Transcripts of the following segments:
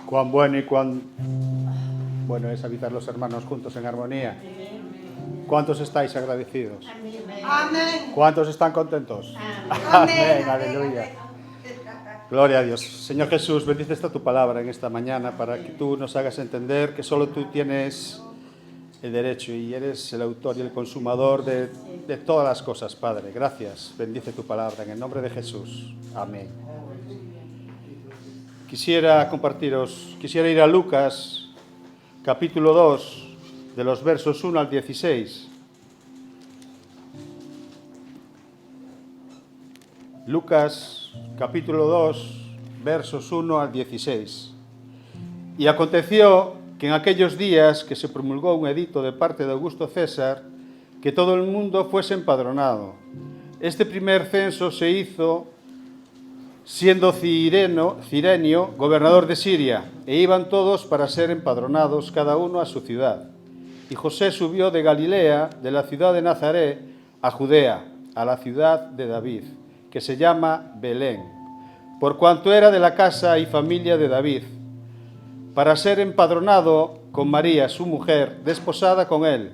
Cuán bueno y cuán bueno es habitar los hermanos juntos en armonía. ¿Cuántos estáis agradecidos? Amén. ¿Cuántos están contentos? Amén. Aleluya. Gloria a Dios. Señor Jesús, bendice esta tu palabra en esta mañana para que tú nos hagas entender que solo tú tienes el derecho y eres el autor y el consumador de todas las cosas, Padre. Gracias. Bendice tu palabra en el nombre de Jesús. Amén. Quisiera ir a Lucas, capítulo 2, de los versos 1 al 16. Lucas, capítulo 2, versos 1 al 16. Y aconteció que en aquellos días que se promulgó un edicto de parte de Augusto César, que todo el mundo fuese empadronado. Este primer censo se hizo siendo Cirenio gobernador de Siria, e iban todos para ser empadronados, cada uno a su ciudad. Y José subió de Galilea, de la ciudad de Nazaret, a Judea, a la ciudad de David, que se llama Belén, por cuanto era de la casa y familia de David, para ser empadronado con María, su mujer, desposada con él,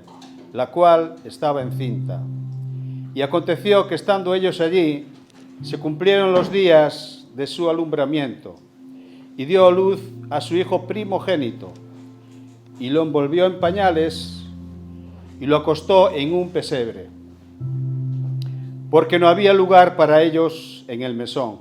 la cual estaba encinta. Y aconteció que estando ellos allí, se cumplieron los días de su alumbramiento, y dio a luz a su hijo primogénito, y lo envolvió en pañales, y lo acostó en un pesebre, porque no había lugar para ellos en el mesón.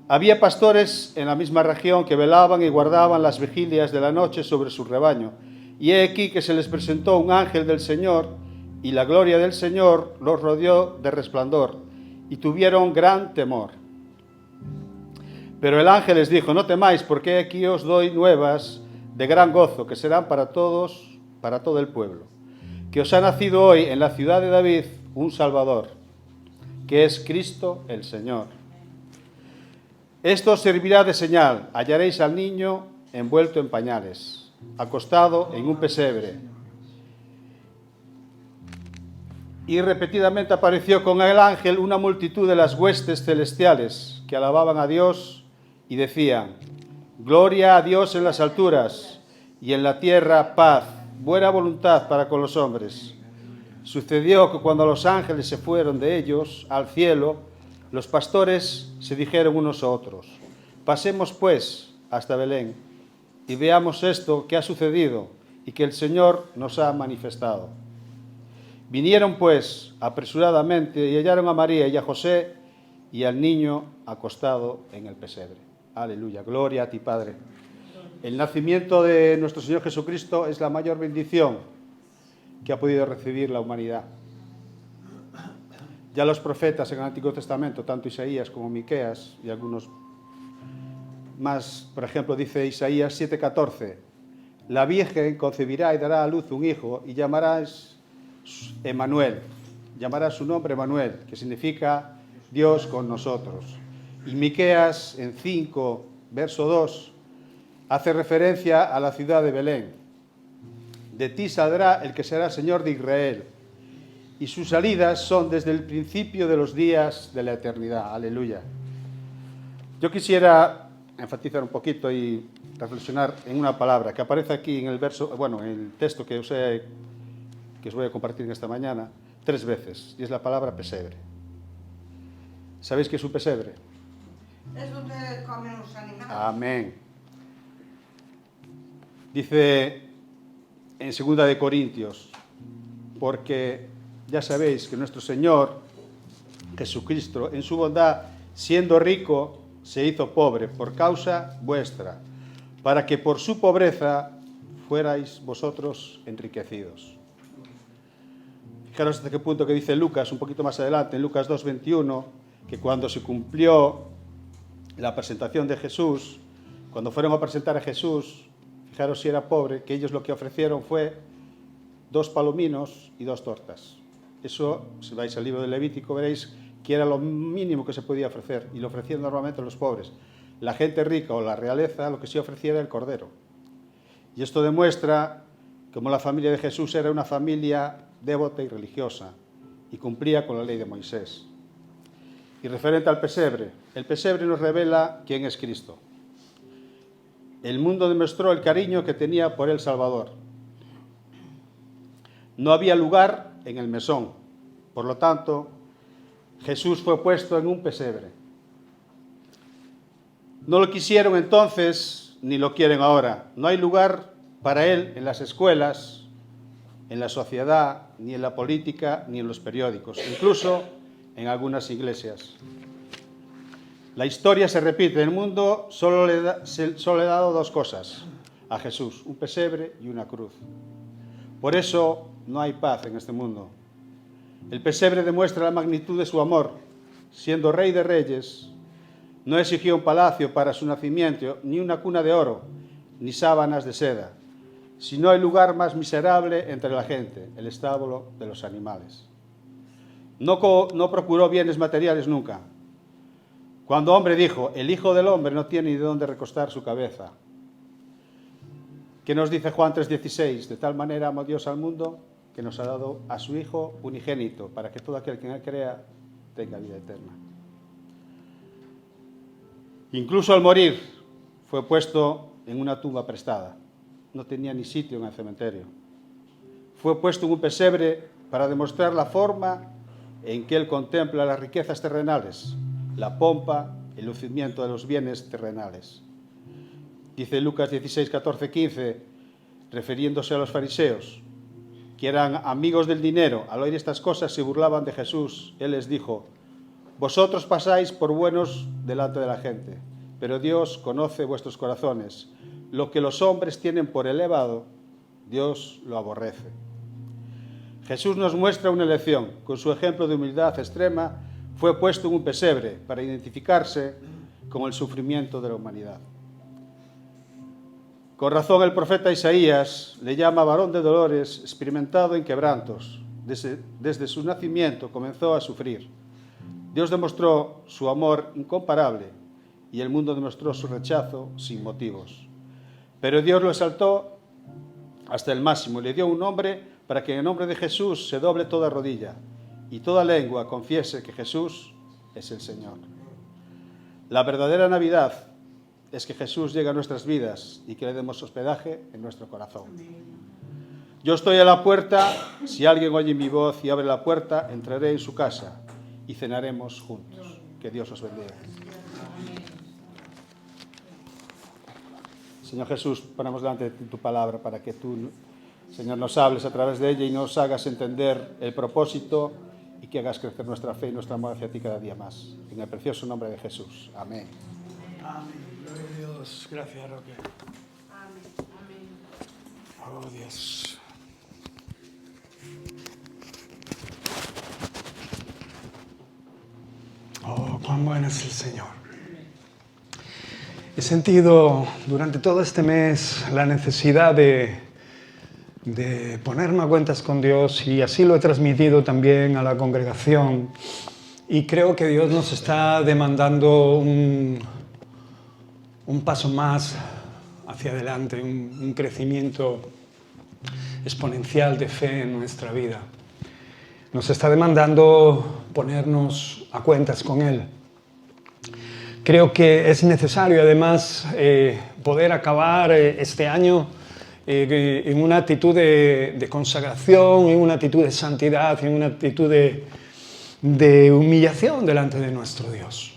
Había pastores en la misma región que velaban y guardaban las vigilias de la noche sobre su rebaño, y he aquí que se les presentó un ángel del Señor, y la gloria del Señor los rodeó de resplandor, y tuvieron gran temor. Pero el ángel les dijo: no temáis, porque aquí os doy nuevas de gran gozo, que serán para todos, para todo el pueblo, que os ha nacido hoy en la ciudad de David un Salvador, que es Cristo el Señor. Esto os servirá de señal: hallaréis al niño envuelto en pañales, acostado en un pesebre. Y repetidamente apareció con el ángel una multitud de las huestes celestiales que alababan a Dios y decían: gloria a Dios en las alturas, y en la tierra paz, buena voluntad para con los hombres. Sucedió que cuando los ángeles se fueron de ellos al cielo, los pastores se dijeron unos a otros: pasemos pues hasta Belén y veamos esto que ha sucedido y que el Señor nos ha manifestado. Vinieron pues apresuradamente y hallaron a María y a José y al niño acostado en el pesebre. Aleluya, gloria a ti, Padre. El nacimiento de nuestro Señor Jesucristo es la mayor bendición que ha podido recibir la humanidad. Ya los profetas en el Antiguo Testamento, tanto Isaías como Miqueas y algunos más, por ejemplo, dice Isaías 7:14: la Virgen concebirá y dará a luz un hijo y llamarás Emmanuel, llamará su nombre Emmanuel, que significa Dios con nosotros. Y Miqueas en 5, verso 2, hace referencia a la ciudad de Belén. De ti saldrá el que será Señor de Israel, y sus salidas son desde el principio de los días de la eternidad. Aleluya. Yo quisiera enfatizar un poquito y reflexionar en una palabra que aparece aquí en el verso, en el texto que os voy a compartir esta mañana, 3 veces, y es la palabra pesebre. ¿Sabéis qué es un pesebre? Es donde comen los animales. Amén. Dice en 2 de Corintios: porque ya sabéis que nuestro Señor Jesucristo, en su bondad, siendo rico, se hizo pobre por causa vuestra, para que por su pobreza fuerais vosotros enriquecidos. Fijaros hasta qué punto que dice Lucas, un poquito más adelante, en Lucas 2:21, que cuando se cumplió la presentación de Jesús, cuando fueron a presentar a Jesús, fijaros si era pobre, que ellos lo que ofrecieron fue 2 palominos y 2 tortas. Eso, si vais al libro de Levítico, veréis que era lo mínimo que se podía ofrecer, y lo ofrecían normalmente los pobres. La gente rica o la realeza lo que sí ofrecía era el cordero. Y esto demuestra cómo la familia de Jesús era una familia devota y religiosa, y cumplía con la ley de Moisés. Y referente al pesebre, el pesebre nos revela quién es Cristo. el mundo demostró el cariño que tenía por el Salvador. No había lugar en el mesón, por lo tanto, Jesús fue puesto en un pesebre. No lo quisieron entonces, ni lo quieren ahora. No hay lugar para él en las escuelas, en la sociedad, ni en la política, ni en los periódicos, incluso en algunas iglesias. La historia se repite. El mundo solo le ha dado dos cosas a Jesús: un pesebre y una cruz. Por eso no hay paz en este mundo. El pesebre demuestra la magnitud de su amor. Siendo rey de reyes, no exigió un palacio para su nacimiento, ni una cuna de oro, ni sábanas de seda, sino el lugar más miserable entre la gente, el establo de los animales. No procuró bienes materiales nunca. Cuando hombre dijo: el Hijo del Hombre no tiene ni de dónde recostar su cabeza. ¿Qué nos dice Juan 3:16? De tal manera amó Dios al mundo que nos ha dado a su Hijo unigénito, para que todo aquel que en él crea tenga vida eterna. Incluso al morir fue puesto en una tumba prestada. No tenía ni sitio en el cementerio. Fue puesto en un pesebre para demostrar la forma en que él contempla las riquezas terrenales, la pompa, el lucimiento de los bienes terrenales. Dice Lucas 16, 14, 15, refiriéndose a los fariseos, que eran amigos del dinero. Al oír estas cosas se burlaban de Jesús. Él les dijo: vosotros pasáis por buenos delante de la gente, pero Dios conoce vuestros corazones. Lo que los hombres tienen por elevado, Dios lo aborrece. Jesús nos muestra una lección. Con su ejemplo de humildad extrema, fue puesto en un pesebre para identificarse con el sufrimiento de la humanidad. Con razón el profeta Isaías le llama varón de dolores, experimentado en quebrantos. Desde su nacimiento comenzó a sufrir. Dios demostró su amor incomparable y el mundo demostró su rechazo sin motivos. Pero Dios lo exaltó hasta el máximo y le dio un nombre para que en el nombre de Jesús se doble toda rodilla y toda lengua confiese que Jesús es el Señor. La verdadera Navidad es que Jesús llegue a nuestras vidas y que le demos hospedaje en nuestro corazón. Yo estoy a la puerta. Si alguien oye mi voz y abre la puerta, entraré en su casa y cenaremos juntos. Que Dios os bendiga. Señor Jesús, ponemos delante de tu palabra para que tú, Señor, nos hables a través de ella y nos hagas entender el propósito y que hagas crecer nuestra fe y nuestro amor hacia ti cada día más. En el precioso nombre de Jesús. Amén. Amén. Gloria a Dios. Gracias, Roque. Amén. Amén. Oh, Dios. Oh, cuán bueno es el Señor. He sentido durante todo este mes la necesidad de ponerme a cuentas con Dios, y así lo he transmitido también a la congregación. Y creo que Dios nos está demandando un paso más hacia adelante, un crecimiento exponencial de fe en nuestra vida. Nos está demandando ponernos a cuentas con Él. Creo que es necesario, además, poder acabar este año en una actitud de consagración, en una actitud de santidad, en una actitud de humillación delante de nuestro Dios.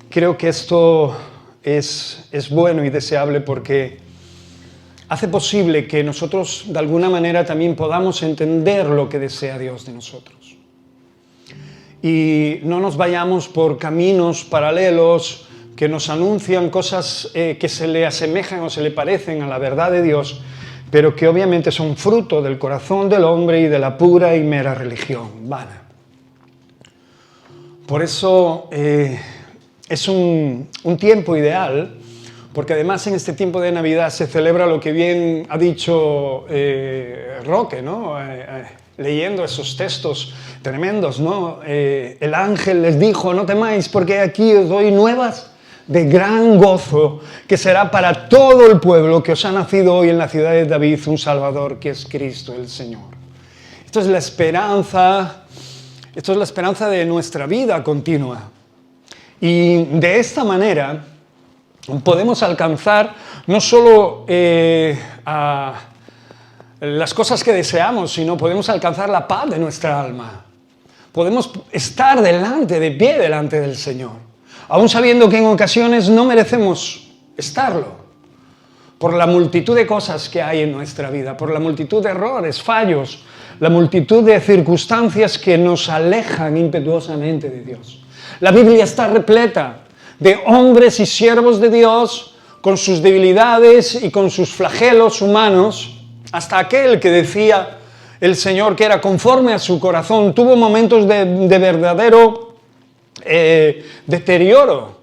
Creo que esto es bueno y deseable porque hace posible que nosotros de alguna manera también podamos entender lo que desea Dios de nosotros. Y no nos vayamos por caminos paralelos que nos anuncian cosas que se le asemejan o se le parecen a la verdad de Dios, pero que obviamente son fruto del corazón del hombre y de la pura y mera religión vana. Por eso es un tiempo ideal, porque además en este tiempo de Navidad se celebra lo que bien ha dicho Roque, ¿no? Leyendo esos textos tremendos, ¿no? El ángel les dijo: no temáis, porque aquí os doy nuevas de gran gozo, que será para todo el pueblo, que os ha nacido hoy en la ciudad de David un Salvador, que es Cristo el Señor. Esto es la esperanza de nuestra vida continua. Y de esta manera podemos alcanzar no solo a las cosas que deseamos, sino podemos alcanzar la paz de nuestra alma. Podemos estar de pie delante del Señor, aun sabiendo que en ocasiones no merecemos estarlo, por la multitud de cosas que hay en nuestra vida, por la multitud de errores, fallos, la multitud de circunstancias que nos alejan impetuosamente de Dios. La Biblia está repleta de hombres y siervos de Dios con sus debilidades y con sus flagelos humanos, hasta aquel que decía el Señor que era conforme a su corazón, tuvo momentos de verdadero deterioro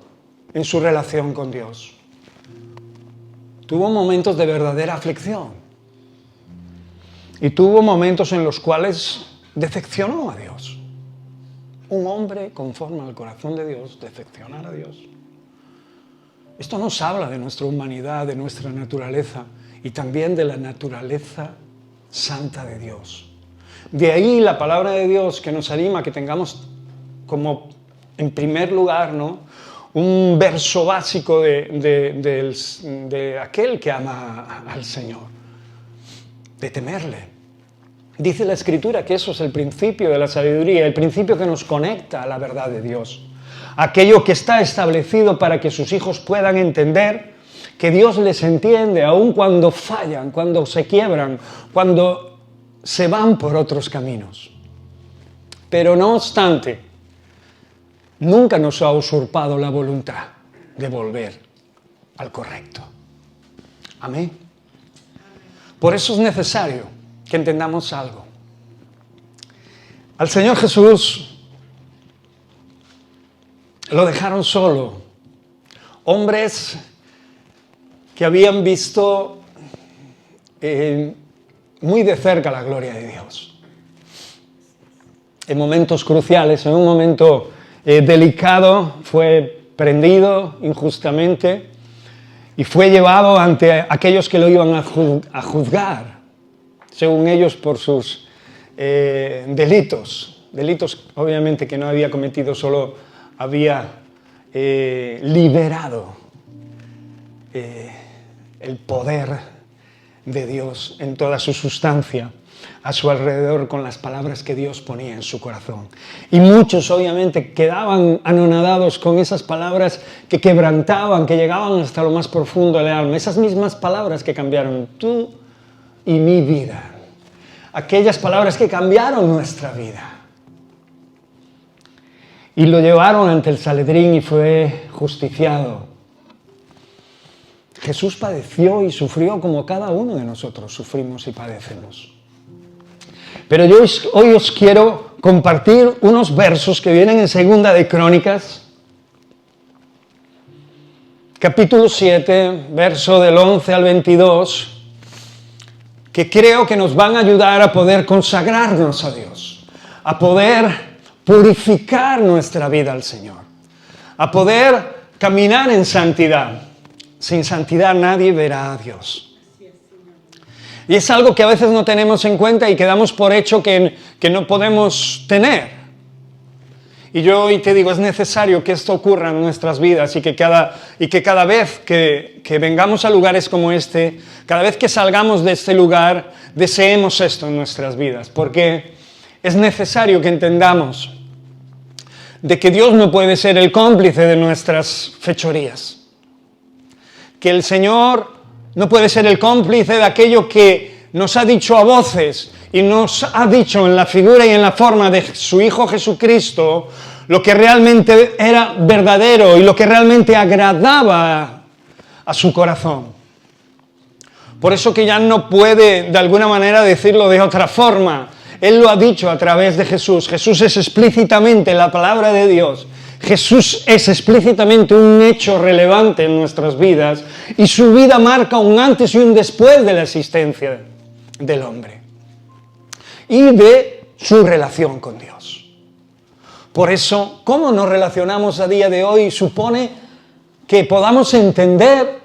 en su relación con Dios. Tuvo momentos de verdadera aflicción. Y tuvo momentos en los cuales decepcionó a Dios. Un hombre conforme al corazón de Dios, decepcionar a Dios. Esto nos habla de nuestra humanidad, de nuestra naturaleza y también de la naturaleza santa de Dios. De ahí la palabra de Dios que nos anima a que tengamos como en primer lugar, ¿no?, un verso básico de aquel que ama al Señor, de temerle. Dice la Escritura que eso es el principio de la sabiduría, el principio que nos conecta a la verdad de Dios. Aquello que está establecido para que sus hijos puedan entender que Dios les entiende aun cuando fallan, cuando se quiebran, cuando se van por otros caminos. Pero no obstante, nunca nos ha usurpado la voluntad de volver al correcto. Amén. Por eso es necesario que entendamos algo. Al Señor Jesús lo dejaron solo. Hombres que habían visto muy de cerca la gloria de Dios. En momentos cruciales, en un momento delicado, fue prendido injustamente y fue llevado ante aquellos que lo iban a juzgar, según ellos, por sus delitos. Delitos, obviamente, que no había cometido, solo había liberado el poder de Dios en toda su sustancia a su alrededor con las palabras que Dios ponía en su corazón. Y muchos, obviamente, quedaban anonadados con esas palabras que quebrantaban, que llegaban hasta lo más profundo del alma. Esas mismas palabras que cambiaron tú y mi vida. Aquellas palabras que cambiaron nuestra vida. Y lo llevaron ante el Sanedrín y fue justiciado. Jesús padeció y sufrió como cada uno de nosotros sufrimos y padecemos. Pero yo hoy os quiero compartir unos versos que vienen en Segunda de Crónicas, capítulo 7, verso del 11 al 22, que creo que nos van a ayudar a poder consagrarnos a Dios, a poder purificar nuestra vida al Señor, a poder caminar en santidad. Sin santidad nadie verá a Dios. Y es algo que a veces no tenemos en cuenta y que damos por hecho que no podemos tener. Y yo hoy te digo, es necesario que esto ocurra en nuestras vidas y que cada vez que vengamos a lugares como este, cada vez que salgamos de este lugar, deseemos esto en nuestras vidas. Porque es necesario que entendamos de que Dios no puede ser el cómplice de nuestras fechorías. Que el Señor no puede ser el cómplice de aquello que nos ha dicho a voces y nos ha dicho en la figura y en la forma de su Hijo Jesucristo lo que realmente era verdadero y lo que realmente agradaba a su corazón. Por eso que ya no puede de alguna manera decirlo de otra forma. Él lo ha dicho a través de Jesús. Jesús es explícitamente la palabra de Dios. Jesús es explícitamente un hecho relevante en nuestras vidas y su vida marca un antes y un después de la existencia del hombre y de su relación con Dios. Por eso, cómo nos relacionamos a día de hoy supone que podamos entender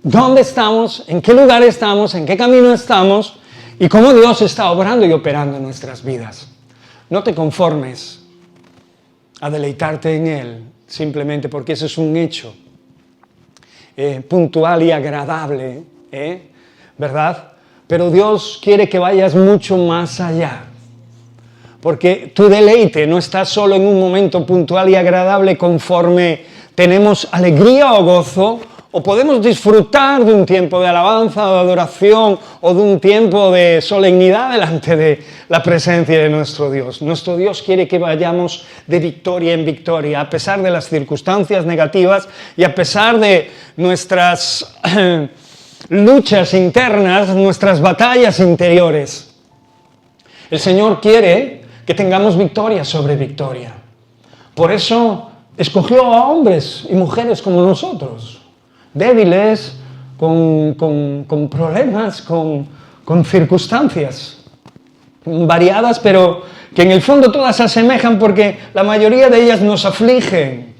dónde estamos, en qué lugar estamos, en qué camino estamos y cómo Dios está obrando y operando en nuestras vidas. No te conformes a deleitarte en Él, simplemente porque ese es un hecho. puntual y agradable, ¿verdad? Pero Dios quiere que vayas mucho más allá. Porque tu deleite no está solo en un momento puntual y agradable conforme tenemos alegría o gozo, o podemos disfrutar de un tiempo de alabanza o de adoración o de un tiempo de solemnidad delante de la presencia de nuestro Dios. Nuestro Dios quiere que vayamos de victoria en victoria, a pesar de las circunstancias negativas y a pesar de nuestras luchas internas, nuestras batallas interiores. El Señor quiere que tengamos victoria sobre victoria. Por eso escogió a hombres y mujeres como nosotros, débiles, con problemas, con circunstancias variadas, pero que en el fondo todas se asemejan porque la mayoría de ellas nos afligen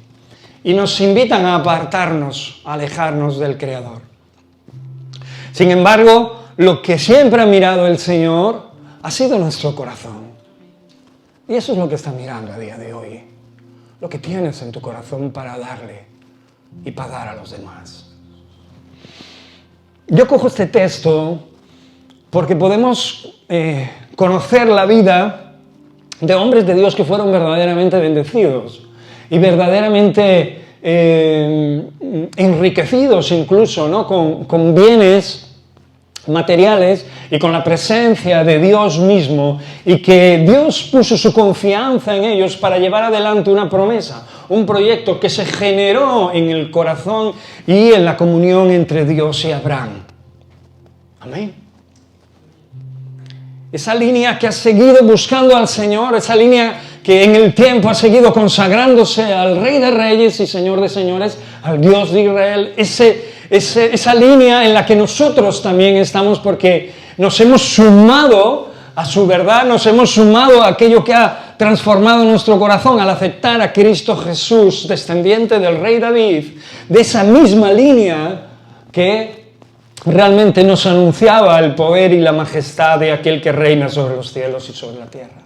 y nos invitan a apartarnos, a alejarnos del Creador. Sin embargo, lo que siempre ha mirado el Señor ha sido nuestro corazón. Y eso es lo que está mirando a día de hoy. Lo que tienes en tu corazón para darle y para dar a los demás. Yo cojo este texto porque podemos conocer la vida de hombres de Dios que fueron verdaderamente bendecidos y verdaderamente enriquecidos incluso, ¿no? con bienes materiales y con la presencia de Dios mismo, y que Dios puso su confianza en ellos para llevar adelante una promesa, un proyecto que se generó en el corazón y en la comunión entre Dios y Abraham. Amén. Esa línea que ha seguido buscando al Señor, esa línea que en el tiempo ha seguido consagrándose al Rey de Reyes y Señor de Señores, al Dios de Israel, esa línea en la que nosotros también estamos, porque nos hemos sumado a su verdad, nos hemos sumado a aquello que ha transformado nuestro corazón al aceptar a Cristo Jesús, descendiente del Rey David, de esa misma línea que realmente nos anunciaba el poder y la majestad de aquel que reina sobre los cielos y sobre la tierra.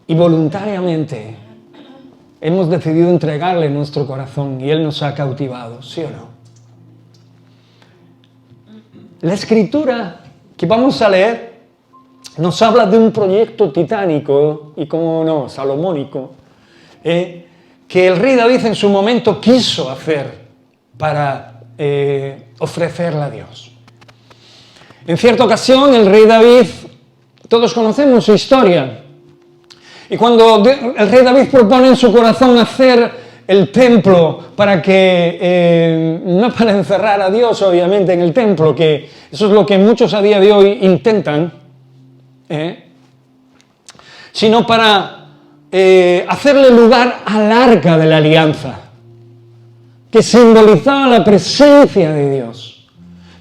Y voluntariamente hemos decidido entregarle nuestro corazón y Él nos ha cautivado, ¿sí o no? La escritura que vamos a leer nos habla de un proyecto titánico y, como no, salomónico, que el rey David en su momento quiso hacer para ofrecerle a Dios. En cierta ocasión, el rey David, todos conocemos su historia, y cuando el rey David propone en su corazón hacer el templo para que, no para encerrar a Dios obviamente en el templo, que eso es lo que muchos a día de hoy intentan, sino para hacerle lugar al arca de la alianza, que simbolizaba la presencia de Dios,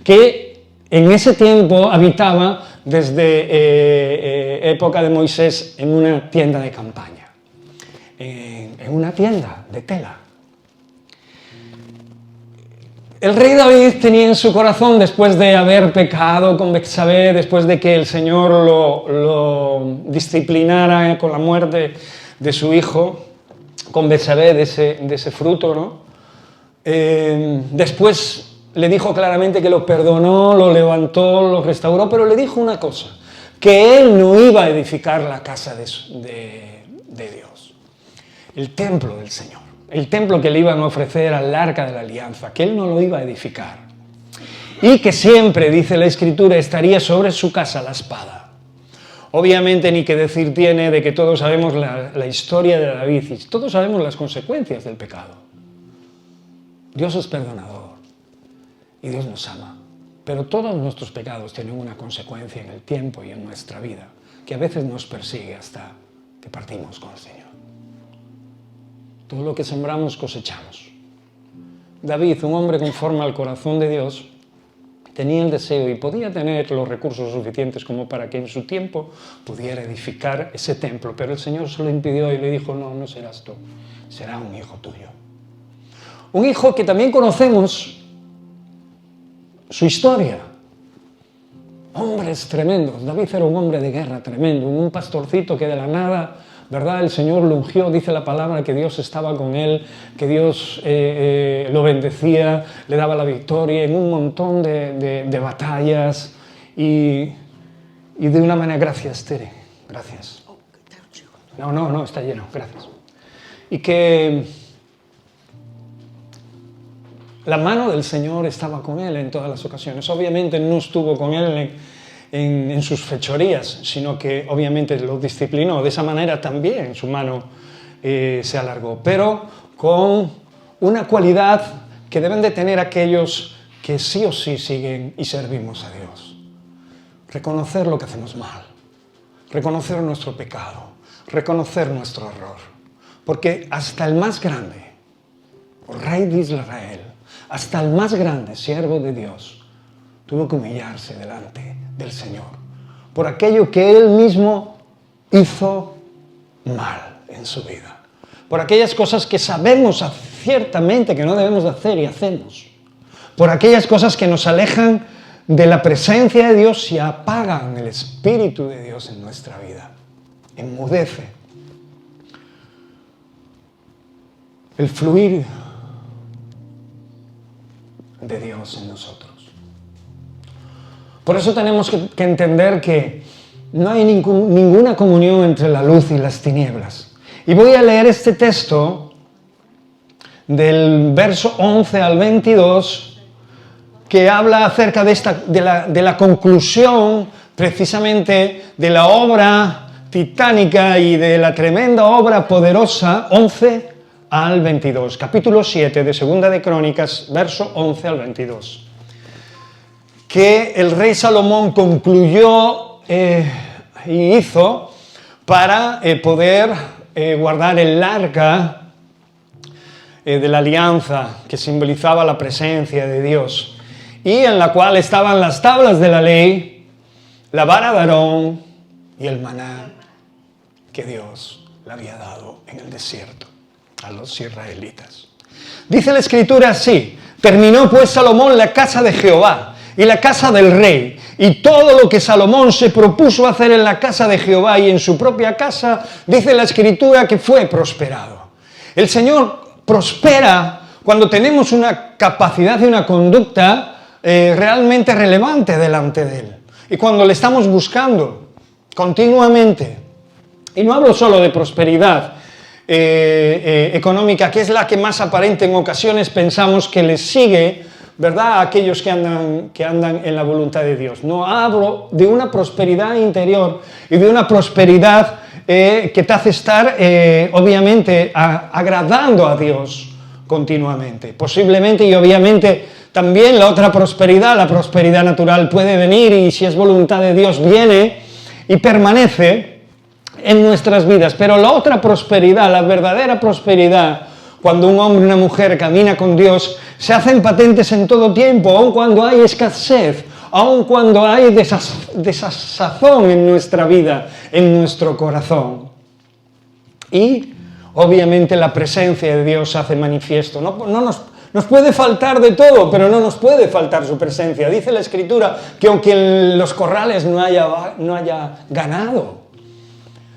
que en ese tiempo habitaba desde época de Moisés en una tienda de campaña, en una tienda de tela. El rey David tenía en su corazón, después de haber pecado con Betsabé, después de que el Señor lo disciplinara con la muerte de su hijo, con Betsabé, de ese fruto, ¿no? Después le dijo claramente que lo perdonó, lo levantó, lo restauró, pero le dijo una cosa, que él no iba a edificar la casa de Dios, el templo del Señor, el templo que le iban a ofrecer al arca de la alianza, que él no lo iba a edificar, y que siempre, dice la Escritura, estaría sobre su casa la espada. Obviamente ni que decir tiene de que todos sabemos la historia de David y todos sabemos las consecuencias del pecado. Dios es perdonador y Dios nos ama, pero todos nuestros pecados tienen una consecuencia en el tiempo y en nuestra vida, que a veces nos persigue hasta que partimos con el Señor. Todo lo que sembramos cosechamos. David, un hombre conforme al corazón de Dios, tenía el deseo y podía tener los recursos suficientes como para que en su tiempo pudiera edificar ese templo, pero el Señor se lo impidió y le dijo, no serás tú, será un hijo tuyo. Un hijo que también conocemos su historia. Hombres tremendos. David era un hombre de guerra tremendo, un pastorcito que de la nada ¿verdad? El Señor lo ungió, dice la palabra que Dios estaba con él, que Dios lo bendecía, le daba la victoria en un montón de batallas y de una manera, gracias Tere, gracias. No, está lleno, gracias. Y que la mano del Señor estaba con él en todas las ocasiones. Obviamente no estuvo con él en sus fechorías, sino que obviamente lo disciplinó. De esa manera también su mano se alargó, pero con una cualidad que deben de tener aquellos que sí o sí siguen y servimos a Dios. Reconocer lo que hacemos mal, reconocer nuestro pecado, reconocer nuestro error. Porque hasta el más grande, rey de Israel, hasta el más grande siervo de Dios, tuvo que humillarse delante del Señor por aquello que él mismo hizo mal en su vida, por aquellas cosas que sabemos ciertamente que no debemos de hacer y hacemos, por aquellas cosas que nos alejan de la presencia de Dios y apagan el Espíritu de Dios en nuestra vida, enmudece el fluir de Dios en nosotros. Por eso tenemos que entender que no hay ninguna comunión entre la luz y las tinieblas. Y voy a leer este texto del verso 11 al 22 que habla acerca de la conclusión precisamente de la obra titánica y de la tremenda obra poderosa, 11 al 22, capítulo 7 de Segunda de Crónicas, verso 11 al 22. Que el rey Salomón concluyó y hizo para poder guardar el arca de la alianza que simbolizaba la presencia de Dios y en la cual estaban las tablas de la ley, la vara de Aarón y el maná que Dios le había dado en el desierto a los israelitas. Dice la Escritura así: terminó pues Salomón la casa de Jehová y la casa del rey, y todo lo que Salomón se propuso hacer en la casa de Jehová y en su propia casa, dice la Escritura que fue prosperado. El Señor prospera cuando tenemos una capacidad y una conducta realmente relevante delante de Él, y cuando le estamos buscando continuamente. Y no hablo solo de prosperidad económica, que es la que más aparente en ocasiones pensamos que les sigue, ¿verdad?, a aquellos que andan en la voluntad de Dios. No, hablo de una prosperidad interior y de una prosperidad que te hace estar, obviamente, agradando a Dios continuamente. Posiblemente y obviamente también la otra prosperidad, la prosperidad natural, puede venir y si es voluntad de Dios viene y permanece en nuestras vidas. Pero la otra prosperidad, la verdadera prosperidad, cuando un hombre y una mujer camina con Dios, se hacen patentes en todo tiempo, aun cuando hay escasez, aun cuando hay desazón en nuestra vida, en nuestro corazón. Y obviamente la presencia de Dios se hace manifiesto. Nos puede faltar de todo, pero no nos puede faltar su presencia. Dice la Escritura que aunque en los corrales no haya ganado,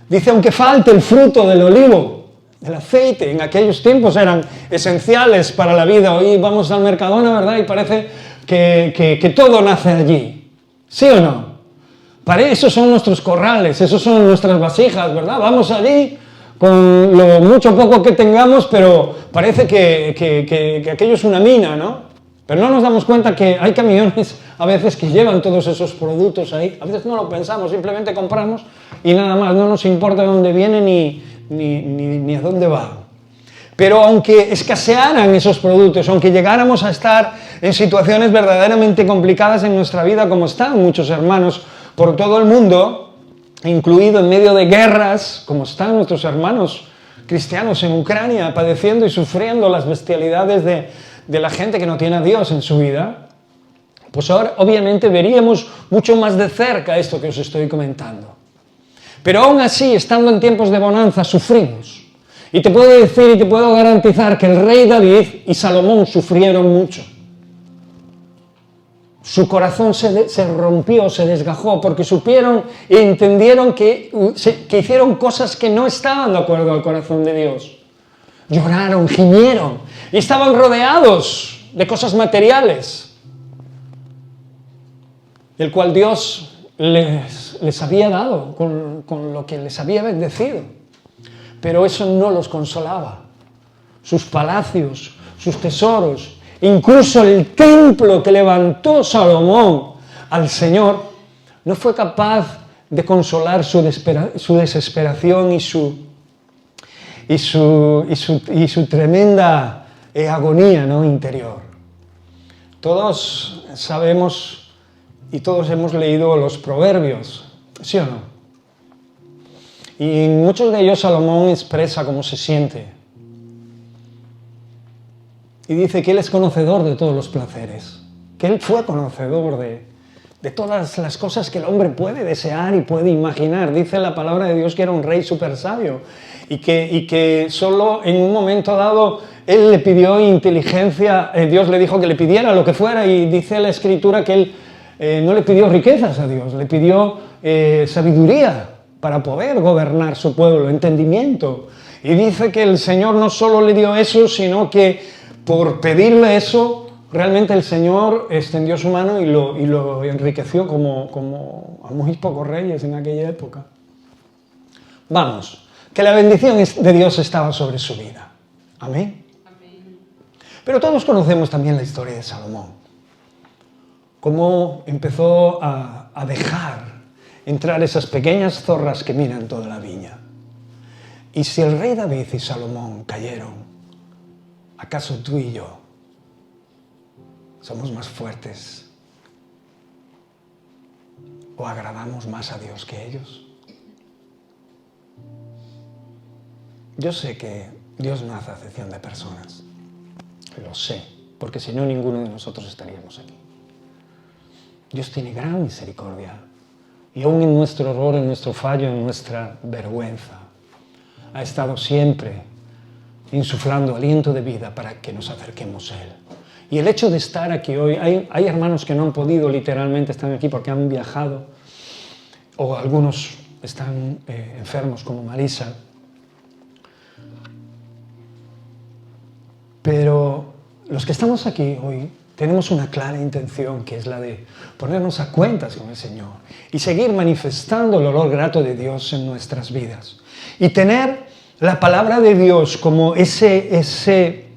dice aunque falte el fruto del olivo, el aceite, en aquellos tiempos eran esenciales para la vida. Hoy vamos al Mercadona, ¿verdad? Y parece que todo nace allí. ¿Sí o no? Esos son nuestros corrales, esos son nuestras vasijas, ¿verdad? Vamos allí con lo mucho o poco que tengamos, pero parece que aquello es una mina, ¿no? Pero no nos damos cuenta que hay camiones a veces que llevan todos esos productos ahí. A veces no lo pensamos, simplemente compramos y nada más, no nos importa de dónde viene ni a dónde va. Pero aunque escasearan esos productos, aunque llegáramos a estar en situaciones verdaderamente complicadas en nuestra vida, como están muchos hermanos por todo el mundo, incluido en medio de guerras, como están nuestros hermanos cristianos en Ucrania, padeciendo y sufriendo las bestialidades de la gente que no tiene a Dios en su vida, pues ahora obviamente veríamos mucho más de cerca esto que os estoy comentando. Pero aún así, estando en tiempos de bonanza, sufrimos. Y te puedo decir y te puedo garantizar que el rey David y Salomón sufrieron mucho. Su corazón se rompió, se desgajó, porque supieron y entendieron que hicieron cosas que no estaban de acuerdo al corazón de Dios. Lloraron, gimieron, y estaban rodeados de cosas materiales, el cual Dios les había dado, con lo que les había bendecido. Pero eso no los consolaba. Sus palacios, sus tesoros, incluso el templo que levantó Salomón al Señor, no fue capaz de consolar su desesperación y su tremenda agonía, ¿no?, interior. Todos sabemos y todos hemos leído los proverbios, ¿sí o no? Y en muchos de ellos Salomón expresa cómo se siente. Y dice que él es conocedor de todos los placeres, que él fue conocedor de todas las cosas que el hombre puede desear y puede imaginar. Dice la palabra de Dios que era un rey súper sabio y que solo en un momento dado él le pidió inteligencia, Dios le dijo que le pidiera lo que fuera, y dice la Escritura que él no le pidió riquezas a Dios, le pidió sabiduría para poder gobernar su pueblo, entendimiento. Y dice que el Señor no solo le dio eso, sino que por pedirle eso, realmente el Señor extendió su mano y lo enriqueció como a muy pocos reyes en aquella época. Vamos, que la bendición de Dios estaba sobre su vida. Amén. Amén. Pero todos conocemos también la historia de Salomón. Cómo empezó a dejar entrar esas pequeñas zorras que miran toda la viña. Y si el rey David y Salomón cayeron, ¿acaso tú y yo somos más fuertes o agradamos más a Dios que ellos? Yo sé que Dios no hace acepción de personas, lo sé, porque si no ninguno de nosotros estaríamos aquí. Dios tiene gran misericordia, y aún en nuestro error, en nuestro fallo, en nuestra vergüenza, ha estado siempre insuflando aliento de vida para que nos acerquemos a Él. Y el hecho de estar aquí hoy, hay hermanos que no han podido, literalmente están aquí porque han viajado, o algunos están enfermos como Marisa. Pero los que estamos aquí hoy tenemos una clara intención, que es la de ponernos a cuentas con el Señor y seguir manifestando el olor grato de Dios en nuestras vidas. Y tener la palabra de Dios como ese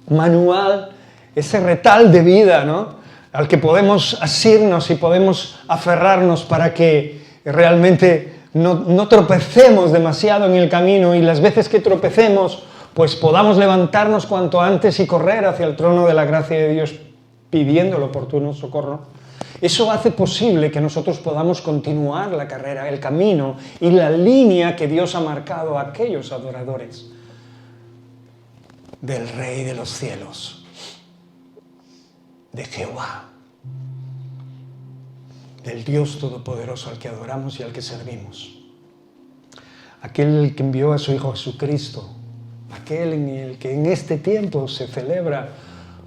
manual, ese retal de vida, ¿no?, al que podemos asirnos y podemos aferrarnos para que realmente no tropecemos demasiado en el camino, y las veces que tropecemos, pues podamos levantarnos cuanto antes y correr hacia el trono de la gracia de Dios pidiendo el oportuno socorro. Eso hace posible que nosotros podamos continuar la carrera, el camino y la línea que Dios ha marcado a aquellos adoradores del Rey de los cielos, de Jehová, del Dios Todopoderoso al que adoramos y al que servimos. Aquel que envió a su Hijo Jesucristo, aquel en el que en este tiempo se celebra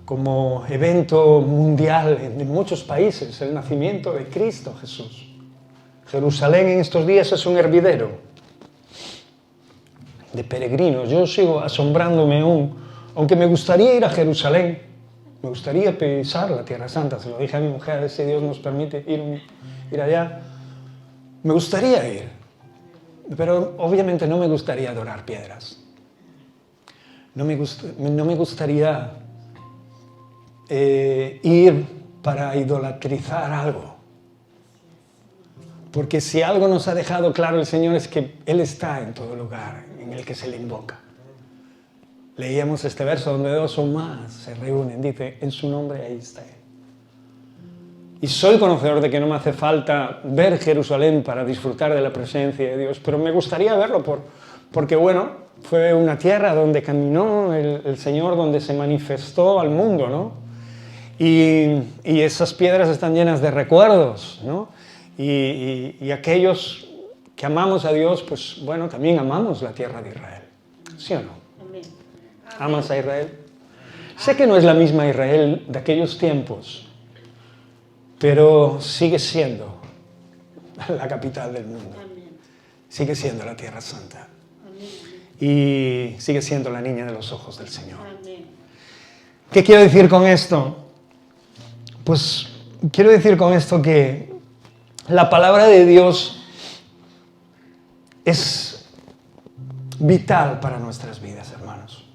como evento mundial en muchos países el nacimiento de Cristo Jesús. Jerusalén en estos días es un hervidero de peregrinos. Yo sigo asombrándome aún, aunque me gustaría ir a Jerusalén, me gustaría pisar la Tierra Santa, se lo dije a mi mujer, si Dios nos permite ir allá, me gustaría ir, pero obviamente no me gustaría adorar piedras. No me gustaría ir para idolatrizar algo. Porque si algo nos ha dejado claro el Señor es que Él está en todo lugar en el que se le invoca. Leíamos este verso donde dos o más se reúnen, dice, en su nombre ahí está Él. Y soy conocedor de que no me hace falta ver Jerusalén para disfrutar de la presencia de Dios, pero me gustaría verlo porque bueno, fue una tierra donde caminó el Señor, donde se manifestó al mundo, ¿no? Y esas piedras están llenas de recuerdos, ¿no? Y aquellos que amamos a Dios, pues bueno, también amamos la tierra de Israel. ¿Sí o no? Amén. ¿Amas a Israel? Sé que no es la misma Israel de aquellos tiempos, pero sigue siendo la capital del mundo. Amén. Sigue siendo la Tierra Santa. Amén. Y sigue siendo la niña de los ojos del Señor. Amén. ¿Qué quiero decir con esto? Pues quiero decir con esto que la palabra de Dios es vital para nuestras vidas, hermanos.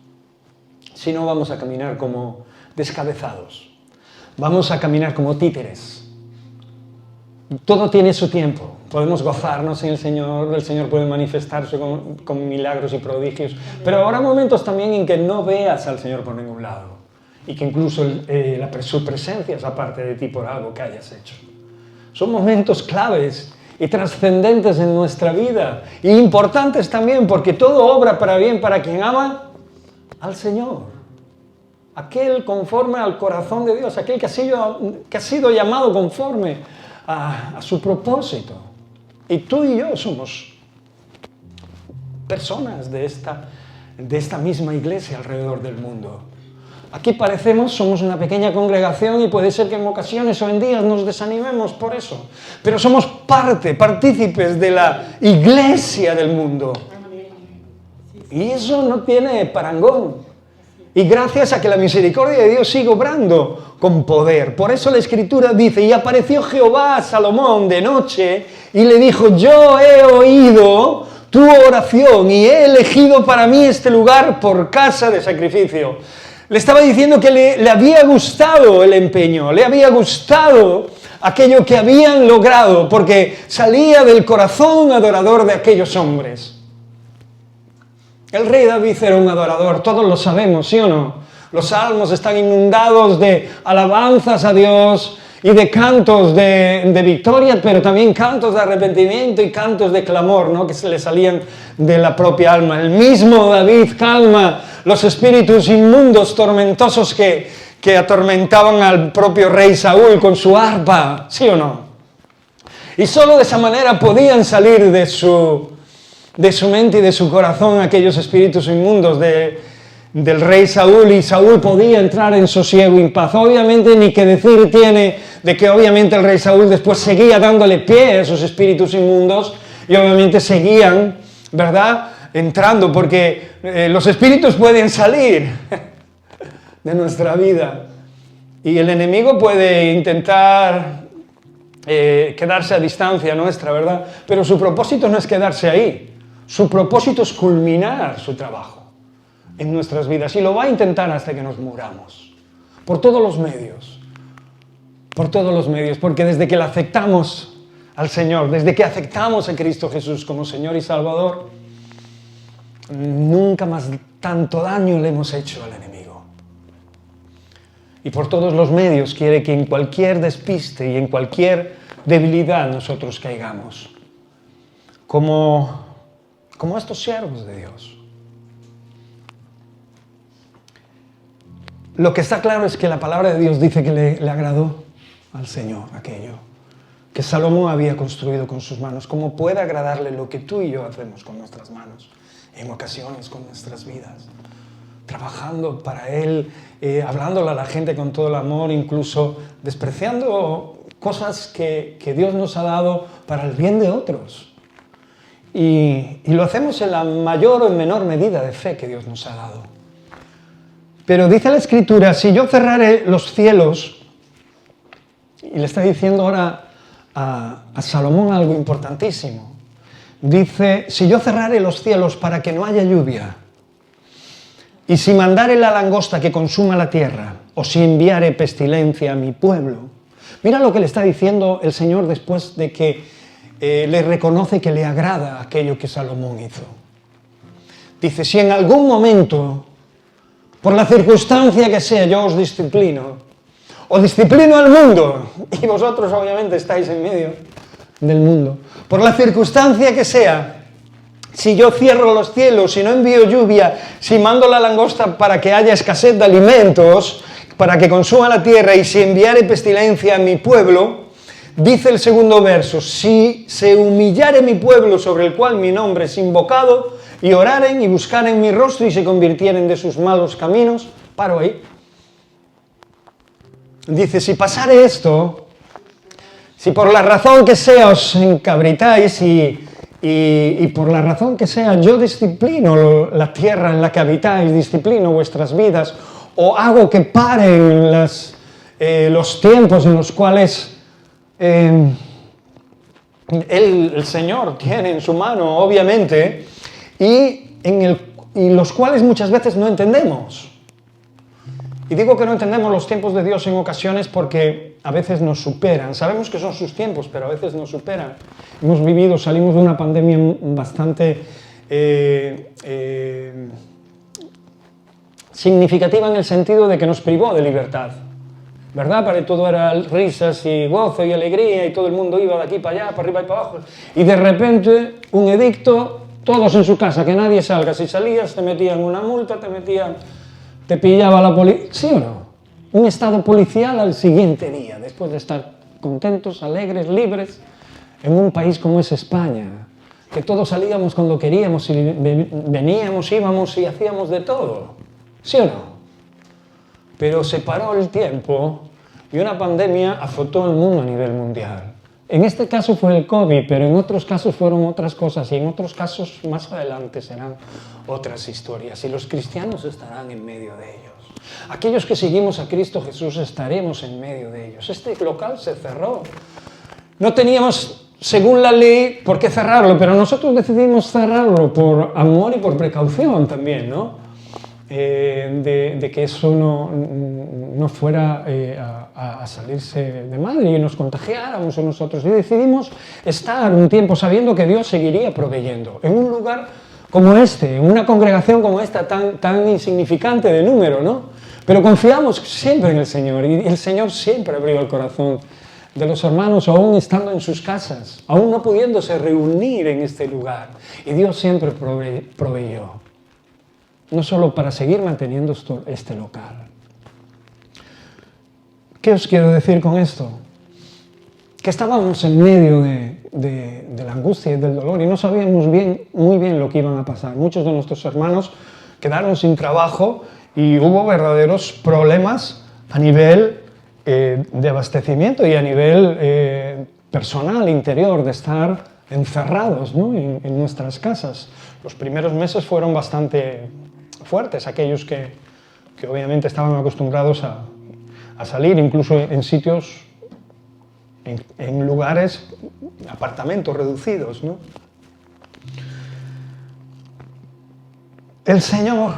Si no, vamos a caminar como descabezados. Vamos a caminar como títeres. Todo tiene su tiempo. Podemos gozarnos en el Señor puede manifestarse con milagros y prodigios, pero habrá momentos también en que no veas al Señor por ningún lado y que incluso su presencia es aparte de ti por algo que hayas hecho. Son momentos claves y trascendentes en nuestra vida y importantes también porque todo obra para bien para quien ama al Señor. Aquel conforme al corazón de Dios, aquel que ha sido llamado conforme a su propósito. Y tú y yo somos personas de esta misma iglesia alrededor del mundo. Aquí somos una pequeña congregación y puede ser que en ocasiones o en días nos desanimemos por eso. Pero somos partícipes de la iglesia del mundo. Y eso no tiene parangón. Y gracias a que la misericordia de Dios sigue obrando con poder. Por eso la Escritura dice, y apareció Jehová a Salomón de noche y le dijo, yo he oído tu oración y he elegido para mí este lugar por casa de sacrificio. Le estaba diciendo que le había gustado el empeño, le había gustado aquello que habían logrado, porque salía del corazón adorador de aquellos hombres. El rey David era un adorador, todos lo sabemos, ¿sí o no? Los salmos están inundados de alabanzas a Dios y de cantos de victoria, pero también cantos de arrepentimiento y cantos de clamor, ¿no? Que se le salían de la propia alma. El mismo David calma los espíritus inmundos, tormentosos que atormentaban al propio rey Saúl con su arpa, ¿sí o no? Y solo de esa manera podían salir de su mente y de su corazón aquellos espíritus inmundos del rey Saúl, y Saúl podía entrar en sosiego y paz. Obviamente ni que decir tiene de que obviamente el rey Saúl después seguía dándole pie a esos espíritus inmundos y obviamente seguían, ¿verdad?, entrando, porque los espíritus pueden salir de nuestra vida y el enemigo puede intentar quedarse a distancia nuestra, ¿verdad? Pero su propósito no es quedarse ahí. Su propósito es culminar su trabajo en nuestras vidas y lo va a intentar hasta que nos muramos. Por todos los medios. Por todos los medios. Porque desde que le aceptamos al Señor, desde que aceptamos a Cristo Jesús como Señor y Salvador, nunca más tanto daño le hemos hecho al enemigo. Y por todos los medios quiere que en cualquier despiste y en cualquier debilidad nosotros caigamos. Como estos siervos de Dios. Lo que está claro es que la palabra de Dios dice que le agradó al Señor aquello que Salomón había construido con sus manos. ¿Cómo puede agradarle lo que tú y yo hacemos con nuestras manos? En ocasiones con nuestras vidas. Trabajando para Él, hablándole a la gente con todo el amor, incluso despreciando cosas que Dios nos ha dado para el bien de otros. Y lo hacemos en la mayor o en menor medida de fe que Dios nos ha dado. Pero dice la Escritura, si yo cerrare los cielos, y le está diciendo ahora a Salomón algo importantísimo, dice, si yo cerrare los cielos para que no haya lluvia, y si mandare la langosta que consuma la tierra, o si enviare pestilencia a mi pueblo, mira lo que le está diciendo el Señor después de que le reconoce que le agrada aquello que Salomón hizo. Dice, si en algún momento, por la circunstancia que sea, yo os disciplino, o disciplino al mundo, y vosotros obviamente estáis en medio del mundo, por la circunstancia que sea, si yo cierro los cielos, si no envío lluvia, si mando la langosta para que haya escasez de alimentos, para que consuma la tierra, y si enviare pestilencia a mi pueblo, dice el segundo verso, si se humillare mi pueblo sobre el cual mi nombre es invocado, y oraren y buscaren mi rostro y se convirtieren de sus malos caminos, paro ahí. Dice, si pasare esto, Si por la razón que sea os encabritáis y por la razón que sea yo disciplino la tierra en la que habitáis, disciplino vuestras vidas, o hago que paren los tiempos en los cuales el Señor tiene en su mano, obviamente, y los cuales muchas veces no entendemos. Y digo que no entendemos los tiempos de Dios en ocasiones porque a veces nos superan. Sabemos que son sus tiempos, pero a veces nos superan. Salimos de una pandemia bastante significativa en el sentido de que nos privó de libertad, ¿verdad? Para todo era risas y gozo y alegría y todo el mundo iba de aquí para allá, para arriba y para abajo. Y de repente un edicto, todos en su casa, que nadie salga. Si salías te metían una multa, te pillaba la policía, ¿sí o no? Un estado policial al siguiente día, después de estar contentos, alegres, libres, en un país como es España, que todos salíamos cuando queríamos y veníamos, íbamos y hacíamos de todo, ¿sí o no? Pero se paró el tiempo y una pandemia azotó el mundo a nivel mundial. En este caso fue el COVID, pero en otros casos fueron otras cosas y en otros casos más adelante serán otras historias y los cristianos estarán en medio de ellos. Aquellos que seguimos a Cristo Jesús estaremos en medio de ellos. Este local se cerró. No teníamos, según la ley, por qué cerrarlo, pero nosotros decidimos cerrarlo por amor y por precaución también, ¿no? De que eso no fuera a salirse de madre y nos contagiáramos a nosotros. Y decidimos estar un tiempo sabiendo que Dios seguiría proveyendo en un lugar como este, en una congregación como esta tan insignificante de número, ¿no? Pero confiamos siempre en el Señor y el Señor siempre abrió el corazón de los hermanos, aún estando en sus casas, aún no pudiéndose reunir en este lugar. Y Dios siempre proveyó. No solo para seguir manteniendo este local. ¿Qué os quiero decir con esto? Que estábamos en medio de la angustia y del dolor y no sabíamos muy bien lo que iban a pasar. Muchos de nuestros hermanos quedaron sin trabajo y hubo verdaderos problemas a nivel de abastecimiento y a nivel personal, interior, de estar encerrados, ¿no? en nuestras casas. Los primeros meses fueron bastante fuertes, aquellos que obviamente estaban acostumbrados a salir, incluso en sitios, en lugares, apartamentos reducidos, ¿no? El Señor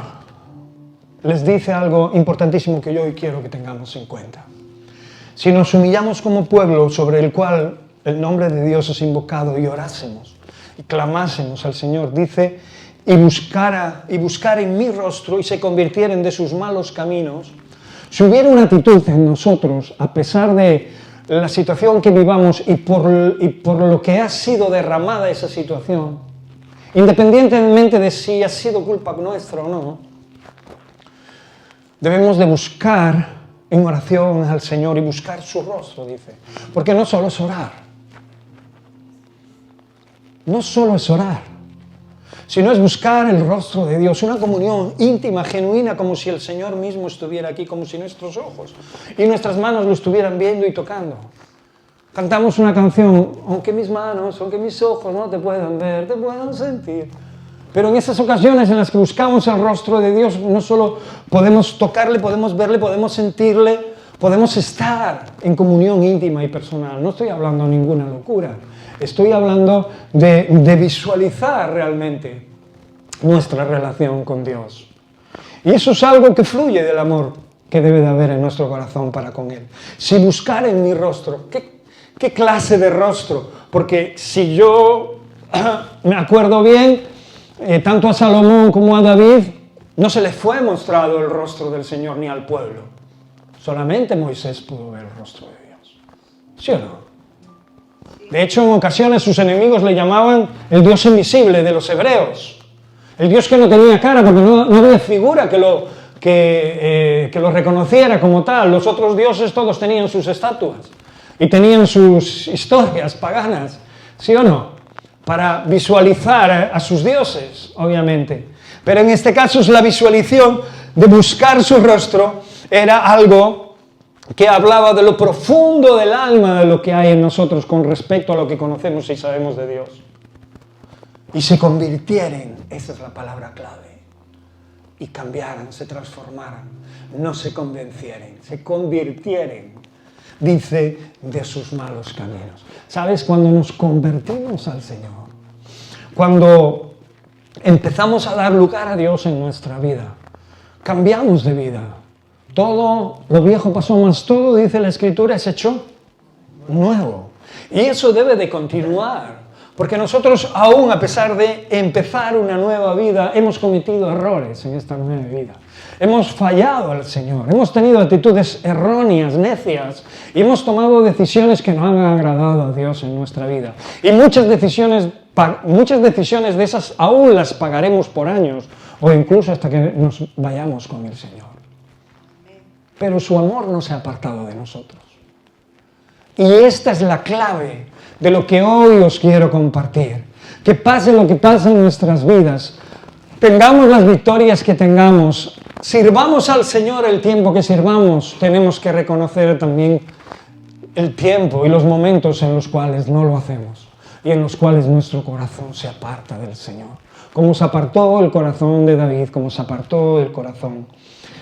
les dice algo importantísimo que yo hoy quiero que tengamos en cuenta. Si nos humillamos como pueblo sobre el cual el nombre de Dios es invocado y orásemos y clamásemos al Señor, dice, y buscar en mi rostro y se convirtieren de sus malos caminos, si hubiera una actitud en nosotros, a pesar de la situación que vivamos y por lo que ha sido derramada esa situación, independientemente de si ha sido culpa nuestra o no, debemos de buscar en oración al Señor y buscar su rostro, dice. Porque no solo es orar, sino es buscar el rostro de Dios, una comunión íntima, genuina, como si el Señor mismo estuviera aquí, como si nuestros ojos y nuestras manos lo estuvieran viendo y tocando. Cantamos una canción, aunque mis manos, aunque mis ojos no te puedan ver, te puedan sentir. Pero en esas ocasiones en las que buscamos el rostro de Dios, no solo podemos tocarle, podemos verle, podemos sentirle, podemos estar en comunión íntima y personal. No estoy hablando de ninguna locura. Estoy hablando de visualizar realmente nuestra relación con Dios. Y eso es algo que fluye del amor que debe de haber en nuestro corazón para con Él. Si buscar en mi rostro, ¿qué clase de rostro? Porque si yo me acuerdo bien, tanto a Salomón como a David, no se les fue mostrado el rostro del Señor ni al pueblo. Solamente Moisés pudo ver el rostro de Dios. ¿Sí o no? De hecho, en ocasiones sus enemigos le llamaban el Dios invisible de los hebreos. El Dios que no tenía cara, porque no había figura que lo reconociera como tal. Los otros dioses todos tenían sus estatuas y tenían sus historias paganas, ¿sí o no? Para visualizar a sus dioses, obviamente. Pero en este caso es la visualización de buscar su rostro, era algo que hablaba de lo profundo del alma de lo que hay en nosotros con respecto a lo que conocemos y sabemos de Dios. Y se convirtieren, esa es la palabra clave, y cambiaran, se transformaran, no se convencieren, se convirtieren, dice, de sus malos caminos. ¿Sabes? Cuando nos convertimos al Señor, cuando empezamos a dar lugar a Dios en nuestra vida, cambiamos de vida. Todo lo viejo pasó, más todo, dice la Escritura, es hecho nuevo. Y eso debe de continuar, porque nosotros aún, a pesar de empezar una nueva vida, hemos cometido errores en esta nueva vida. Hemos fallado al Señor, hemos tenido actitudes erróneas, necias, y hemos tomado decisiones que no han agradado a Dios en nuestra vida. Y muchas decisiones de esas aún las pagaremos por años, o incluso hasta que nos vayamos con el Señor. Pero su amor no se ha apartado de nosotros. Y esta es la clave de lo que hoy os quiero compartir. Que pase lo que pase en nuestras vidas, tengamos las victorias que tengamos, sirvamos al Señor el tiempo que sirvamos, tenemos que reconocer también el tiempo y los momentos en los cuales no lo hacemos y en los cuales nuestro corazón se aparta del Señor. Como se apartó el corazón de David, como se apartó el corazón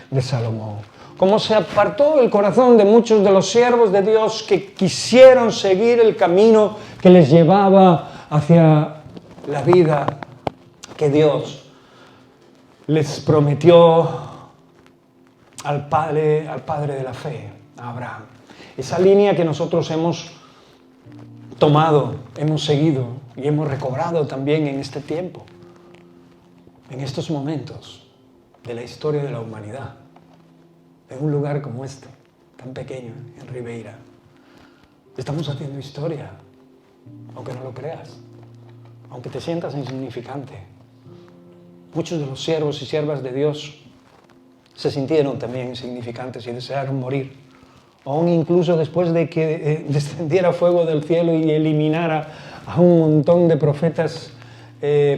de Salomón. Como se apartó el corazón de muchos de los siervos de Dios que quisieron seguir el camino que les llevaba hacia la vida que Dios les prometió al padre de la fe, a Abraham. Esa línea que nosotros hemos tomado, hemos seguido y hemos recobrado también en este tiempo, en estos momentos de la historia de la humanidad. En un lugar como este, tan pequeño, en Ribeira. Estamos haciendo historia, aunque no lo creas, aunque te sientas insignificante. Muchos de los siervos y siervas de Dios se sintieron también insignificantes y desearon morir. Aún incluso después de que descendiera fuego del cielo y eliminara a un montón de profetas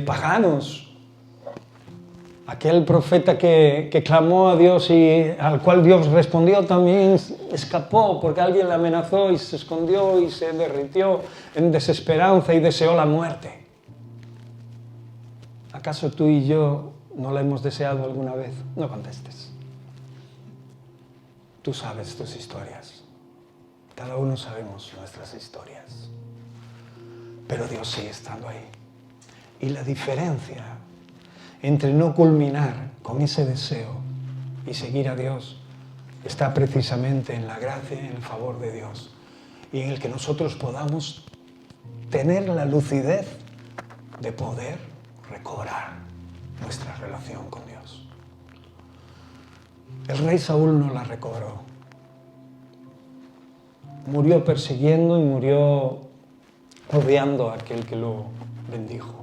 paganos. Aquel profeta que clamó a Dios y al cual Dios respondió también escapó porque alguien le amenazó y se escondió y se derritió en desesperanza y deseó la muerte. ¿Acaso tú y yo no la hemos deseado alguna vez? No contestes. Tú sabes tus historias. Cada uno sabemos nuestras historias. Pero Dios sigue estando ahí. Y la diferencia entre no culminar con ese deseo y seguir a Dios está precisamente en la gracia y en el favor de Dios y en el que nosotros podamos tener la lucidez de poder recobrar nuestra relación con Dios. El rey Saúl no la recobró. Murió persiguiendo y murió odiando a aquel que lo bendijo.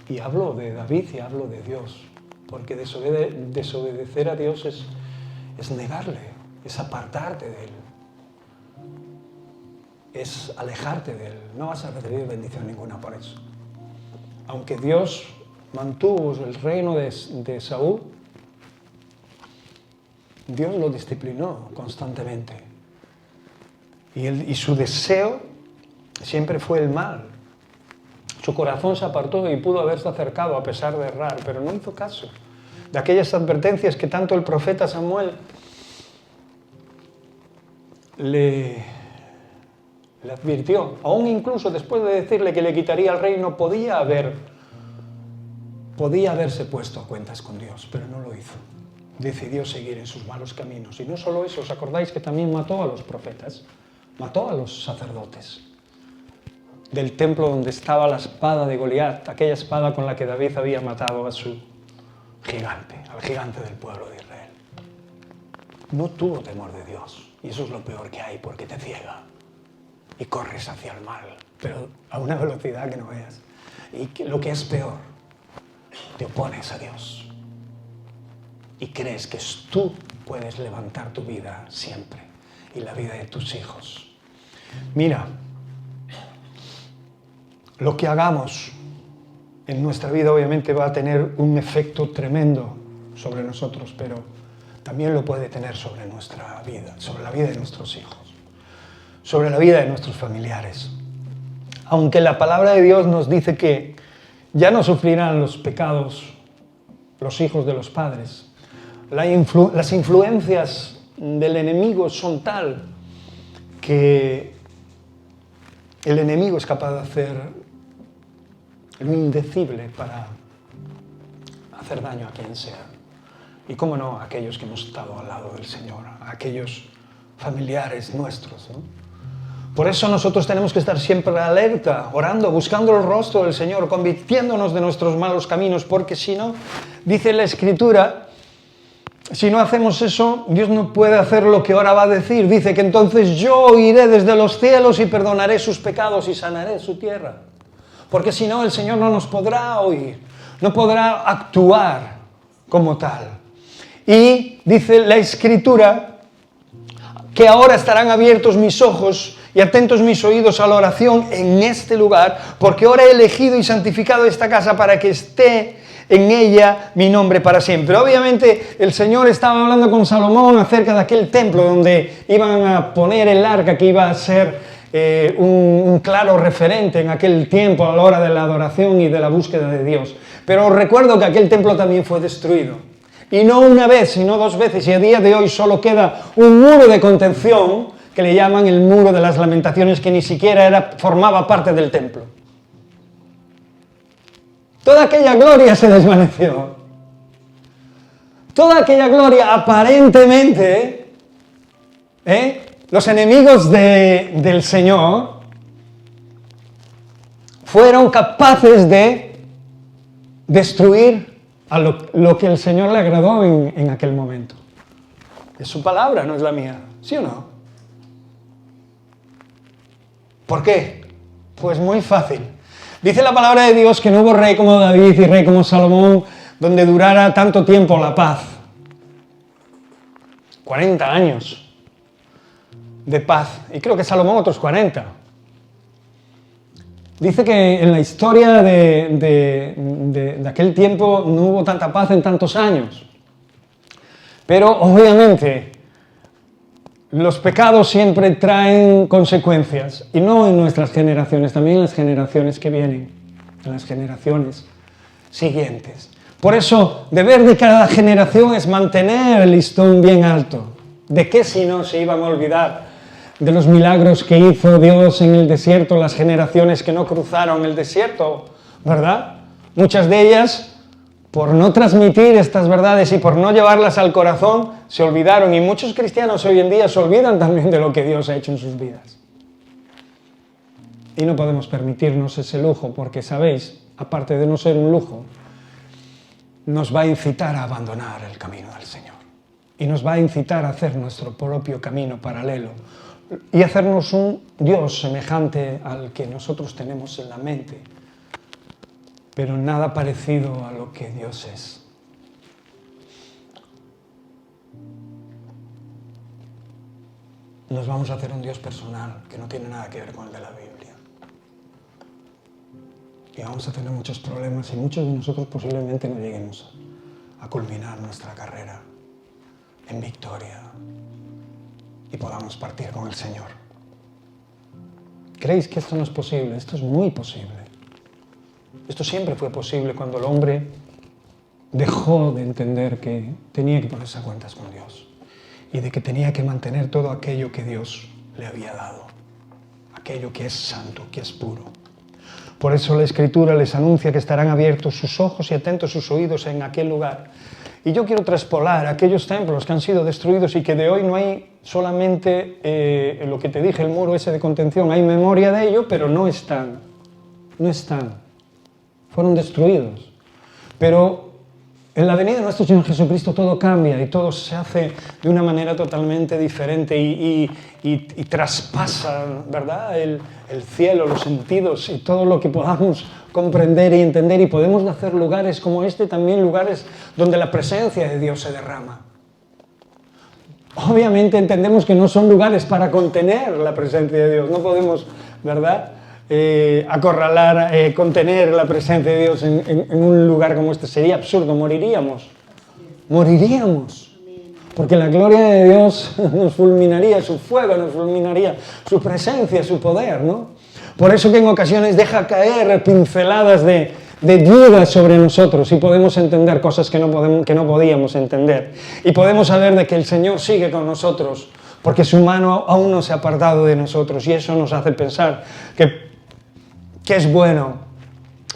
Y hablo de David y hablo de Dios, porque desobedecer a Dios es negarle, es apartarte de Él, es alejarte de Él. No vas a recibir bendición ninguna por eso. Aunque Dios mantuvo el reino de Saúl, Dios lo disciplinó constantemente. Y su deseo siempre fue el mal. Su corazón se apartó y pudo haberse acercado a pesar de errar, pero no hizo caso de aquellas advertencias que tanto el profeta Samuel le advirtió. Aún incluso después de decirle que le quitaría el reino, podía haberse puesto a cuentas con Dios, pero no lo hizo. Decidió seguir en sus malos caminos. Y no solo eso, ¿os acordáis que también mató a los profetas? Mató a los sacerdotes del templo donde estaba la espada de Goliat, aquella espada con la que David había matado a su gigante, al gigante del pueblo de Israel. No tuvo temor de Dios, y eso es lo peor que hay, porque te ciega y corres hacia el mal, pero a una velocidad que no veas. Y lo que es peor, te opones a Dios y crees que tú puedes levantar tu vida siempre y la vida de tus hijos. Mira, lo que hagamos en nuestra vida obviamente va a tener un efecto tremendo sobre nosotros, pero también lo puede tener sobre nuestra vida, sobre la vida de nuestros hijos, sobre la vida de nuestros familiares. Aunque la palabra de Dios nos dice que ya no sufrirán los pecados los hijos de los padres, las influencias del enemigo son tal que el enemigo es capaz de hacer lo indecible para hacer daño a quien sea. Y cómo no, a aquellos que hemos estado al lado del Señor, a aquellos familiares nuestros, ¿no? Por eso nosotros tenemos que estar siempre alerta, orando, buscando el rostro del Señor, convirtiéndonos de nuestros malos caminos, porque si no, dice la Escritura, si no hacemos eso, Dios no puede hacer lo que ahora va a decir. Dice que entonces yo iré desde los cielos y perdonaré sus pecados y sanaré su tierra. Porque si no, el Señor no nos podrá oír, no podrá actuar como tal. Y dice la Escritura que ahora estarán abiertos mis ojos y atentos mis oídos a la oración en este lugar, porque ahora he elegido y santificado esta casa para que esté en ella mi nombre para siempre. Obviamente el Señor estaba hablando con Salomón acerca de aquel templo donde iban a poner el arca, que iba a ser un claro referente en aquel tiempo a la hora de la adoración y de la búsqueda de Dios. Pero os recuerdo que aquel templo también fue destruido. Y no una vez, sino dos veces, y a día de hoy solo queda un muro de contención que le llaman el muro de las lamentaciones, que ni siquiera formaba parte del templo. Toda aquella gloria se desvaneció. Toda aquella gloria aparentemente, los enemigos del Señor fueron capaces de destruir a lo que el Señor le agradó en aquel momento. Es su palabra, no es la mía, ¿sí o no? ¿Por qué? Pues muy fácil. Dice la palabra de Dios que no hubo rey como David y rey como Salomón donde durara tanto tiempo la paz. 40 años de paz. Y creo que Salomón otros 40. Dice que en la historia de aquel tiempo no hubo tanta paz en tantos años. Pero obviamente los pecados siempre traen consecuencias, y no en nuestras generaciones, también en las generaciones que vienen, en las generaciones siguientes. Por eso, deber de cada generación es mantener el listón bien alto. ¿De qué si no se iban a olvidar de los milagros que hizo Dios en el desierto, las generaciones que no cruzaron el desierto, ¿verdad? Muchas de ellas, por no transmitir estas verdades y por no llevarlas al corazón, se olvidaron. Y muchos cristianos hoy en día se olvidan también de lo que Dios ha hecho en sus vidas. Y no podemos permitirnos ese lujo, porque, sabéis, aparte de no ser un lujo, nos va a incitar a abandonar el camino del Señor. Y nos va a incitar a hacer nuestro propio camino paralelo y hacernos un Dios semejante al que nosotros tenemos en la mente, pero nada parecido a lo que Dios es. Nos vamos a hacer un Dios personal que no tiene nada que ver con el de la Biblia. Y vamos a tener muchos problemas y muchos de nosotros posiblemente no lleguemos a culminar nuestra carrera en victoria y podamos partir con el Señor. ¿Creéis que esto no es posible? Esto es muy posible. Esto siempre fue posible cuando el hombre dejó de entender que tenía que ponerse a cuentas con Dios y de que tenía que mantener todo aquello que Dios le había dado, aquello que es santo, que es puro. Por eso la Escritura les anuncia que estarán abiertos sus ojos y atentos sus oídos en aquel lugar. Y yo quiero traspolar aquellos templos que han sido destruidos y que de hoy no hay solamente lo que te dije, el muro ese de contención. Hay memoria de ello, pero no están. No están. Fueron destruidos. Pero en la venida de nuestro Señor Jesucristo todo cambia y todo se hace de una manera totalmente diferente y traspasa, ¿verdad?, el cielo, los sentidos y todo lo que podamos comprender y entender, y podemos hacer lugares como este, también lugares donde la presencia de Dios se derrama. Obviamente entendemos que no son lugares para contener la presencia de Dios, no podemos, ¿verdad?, acorralar, contener la presencia de Dios en un lugar como este. Sería absurdo, moriríamos. porque la gloria de Dios nos fulminaría, su fuego nos fulminaría, su presencia, su poder, ¿no? Por eso que en ocasiones deja caer pinceladas de dudas sobre nosotros y podemos entender cosas que no podíamos entender. Y podemos saber de que el Señor sigue con nosotros, porque su mano aún no se ha apartado de nosotros, y eso nos hace pensar que es bueno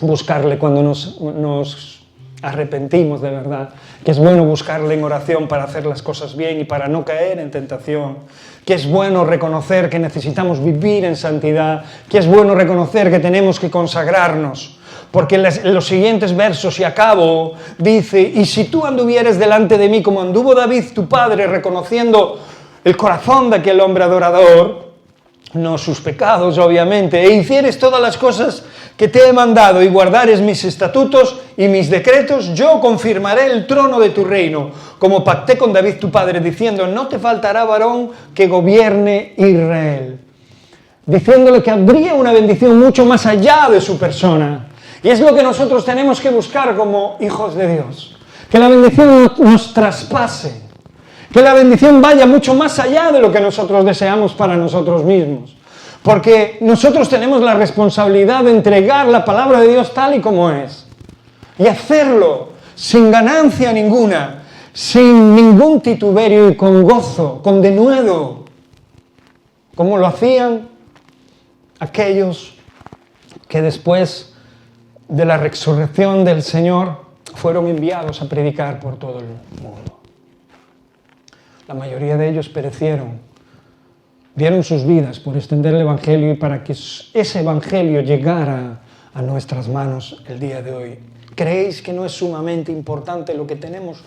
buscarle cuando nos arrepentimos de verdad, que es bueno buscarle en oración para hacer las cosas bien y para no caer en tentación, que es bueno reconocer que necesitamos vivir en santidad, que es bueno reconocer que tenemos que consagrarnos, porque en los siguientes versos, y acabo, dice: y si tú anduvieres delante de mí como anduvo David tu padre, reconociendo el corazón de aquel hombre adorador, no sus pecados obviamente, e hicieres todas las cosas que te he mandado y guardares mis estatutos y mis decretos, yo confirmaré el trono de tu reino, como pacté con David tu padre, diciendo: no te faltará varón que gobierne Israel. Diciéndole que habría una bendición mucho más allá de su persona. Y es lo que nosotros tenemos que buscar como hijos de Dios. Que la bendición nos traspase. Que la bendición vaya mucho más allá de lo que nosotros deseamos para nosotros mismos. Porque nosotros tenemos la responsabilidad de entregar la palabra de Dios tal y como es. Y hacerlo sin ganancia ninguna, sin ningún tituberio y con gozo, con denuedo. Como lo hacían aquellos que después de la resurrección del Señor fueron enviados a predicar por todo el mundo. La mayoría de ellos perecieron, dieron sus vidas por extender el Evangelio y para que ese Evangelio llegara a nuestras manos el día de hoy. ¿Creéis que no es sumamente importante lo que tenemos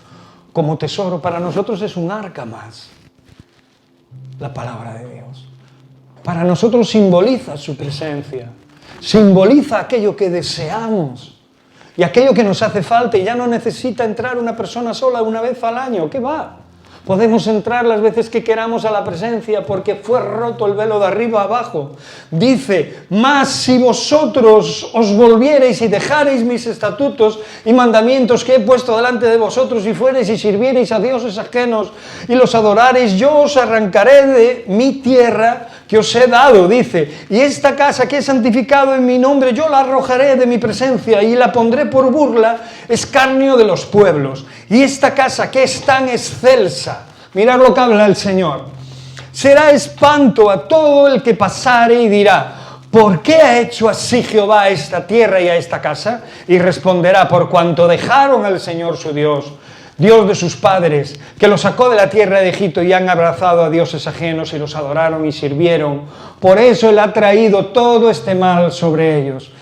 como tesoro? Para nosotros es un arca más, la palabra de Dios. Para nosotros simboliza su presencia, simboliza aquello que deseamos y aquello que nos hace falta, y ya no necesita entrar una persona sola una vez al año. ¿Qué va? Podemos entrar las veces que queramos a la presencia porque fue roto el velo de arriba a abajo. Dice: mas si vosotros os volviereis y dejareis mis estatutos y mandamientos que he puesto delante de vosotros y fuereis y sirviereis a dioses ajenos y los adorareis, yo os arrancaré de mi tierra que os he dado, dice, y esta casa que he santificado en mi nombre, yo la arrojaré de mi presencia y la pondré por burla, escarnio de los pueblos. Y esta casa que es tan excelsa, mirad lo que habla el Señor, será espanto a todo el que pasare y dirá: ¿por qué ha hecho así Jehová a esta tierra y a esta casa? Y responderá: por cuanto dejaron al Señor su Dios, Dios de sus padres, que los sacó de la tierra de Egipto, y han abrazado a dioses ajenos y los adoraron y sirvieron. Por eso Él ha traído todo este mal sobre ellos.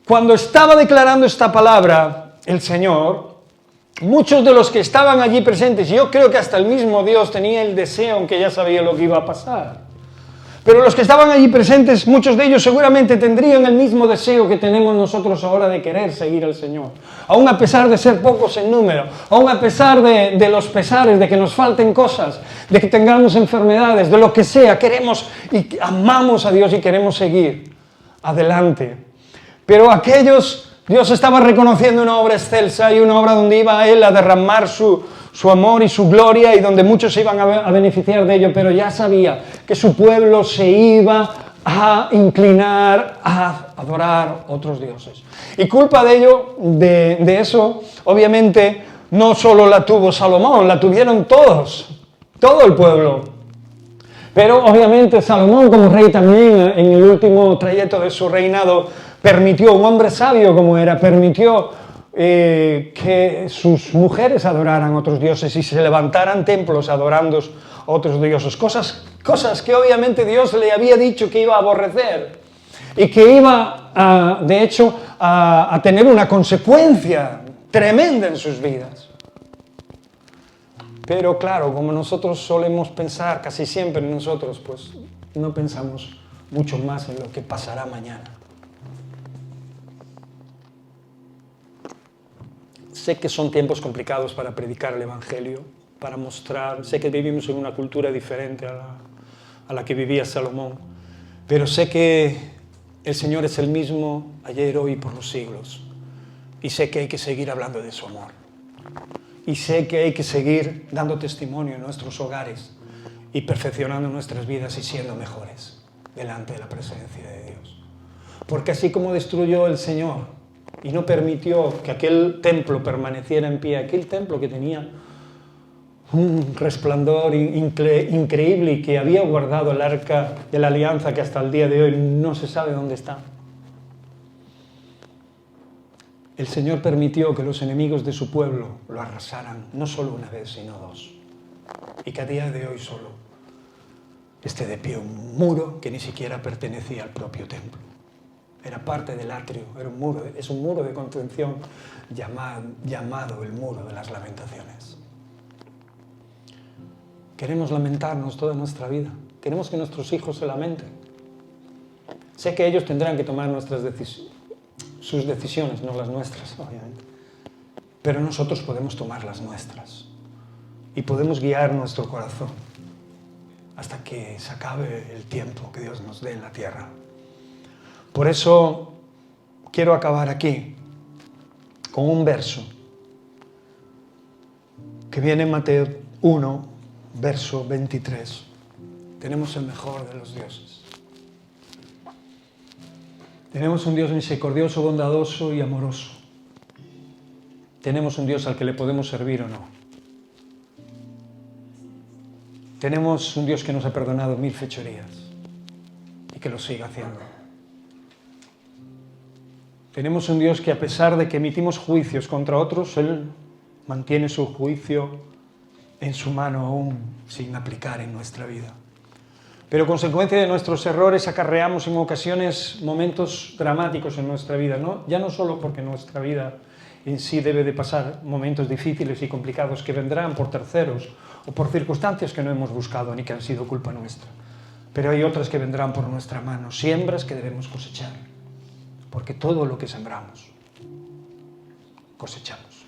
Cuando estaba declarando esta palabra el Señor, muchos de los que estaban allí presentes, y yo creo que hasta el mismo Dios tenía el deseo, aunque ya sabía lo que iba a pasar, pero los que estaban allí presentes, muchos de ellos seguramente tendrían el mismo deseo que tenemos nosotros ahora de querer seguir al Señor. Aún a pesar de ser pocos en número, aún a pesar de los pesares, de que nos falten cosas, de que tengamos enfermedades, de lo que sea, queremos y amamos a Dios y queremos seguir adelante. Pero aquellos, Dios estaba reconociendo una obra excelsa y una obra donde iba Él a derramar su amor y su gloria, y donde muchos se iban a beneficiar de ello, pero ya sabía que su pueblo se iba a inclinar a adorar otros dioses. Y culpa de ello, de eso, obviamente, no solo la tuvo Salomón, la tuvieron todos, todo el pueblo. Pero obviamente Salomón como rey también, en el último trayecto de su reinado, permitió, un hombre sabio como era, permitió que sus mujeres adoraran otros dioses y se levantaran templos adorando otros dioses. Cosas que obviamente Dios le había dicho que iba a aborrecer y que iba, de hecho, a tener una consecuencia tremenda en sus vidas. Pero claro, como nosotros solemos pensar, casi siempre nosotros, pues no pensamos mucho más en lo que pasará mañana. Sé que son tiempos complicados para predicar el Evangelio, para mostrar, sé que vivimos en una cultura diferente a la que vivía Salomón, pero sé que el Señor es el mismo ayer, hoy y por los siglos, y sé que hay que seguir hablando de su amor. y sé que hay que seguir dando testimonio en nuestros hogares y perfeccionando nuestras vidas y siendo mejores delante de la presencia de Dios. Porque así como destruyó el Señor y no permitió que aquel templo permaneciera en pie, aquel templo que tenía un resplandor increíble y que había guardado el arca de la alianza, que hasta el día de hoy no se sabe dónde está. El Señor permitió que los enemigos de su pueblo lo arrasaran, no solo una vez, sino dos. Y que a día de hoy solo esté de pie un muro que ni siquiera pertenecía al propio templo. Era parte del atrio, era un muro, es un muro de contención llamado el muro de las lamentaciones. Queremos lamentarnos toda nuestra vida. Queremos que nuestros hijos se lamenten. Sé que ellos tendrán que tomar sus decisiones, no las nuestras, obviamente. Pero nosotros podemos tomar las nuestras. Y podemos guiar nuestro corazón hasta que se acabe el tiempo que Dios nos dé en la tierra. Por eso quiero acabar aquí con un verso que viene en Mateo 1, verso 23. Tenemos el mejor de los dioses. Tenemos un Dios misericordioso, bondadoso y amoroso. Tenemos un Dios al que le podemos servir o no. Tenemos un Dios que nos ha perdonado 1000 fechorías y que lo sigue haciendo. Tenemos un Dios que, a pesar de que emitimos juicios contra otros, Él mantiene su juicio en su mano aún sin aplicar en nuestra vida. Pero consecuencia de nuestros errores acarreamos en ocasiones momentos dramáticos en nuestra vida, ¿no? Ya no solo porque nuestra vida en sí debe de pasar momentos difíciles y complicados que vendrán por terceros o por circunstancias que no hemos buscado ni que han sido culpa nuestra, pero hay otras que vendrán por nuestra mano, siembras que debemos cosechar, porque todo lo que sembramos, cosechamos.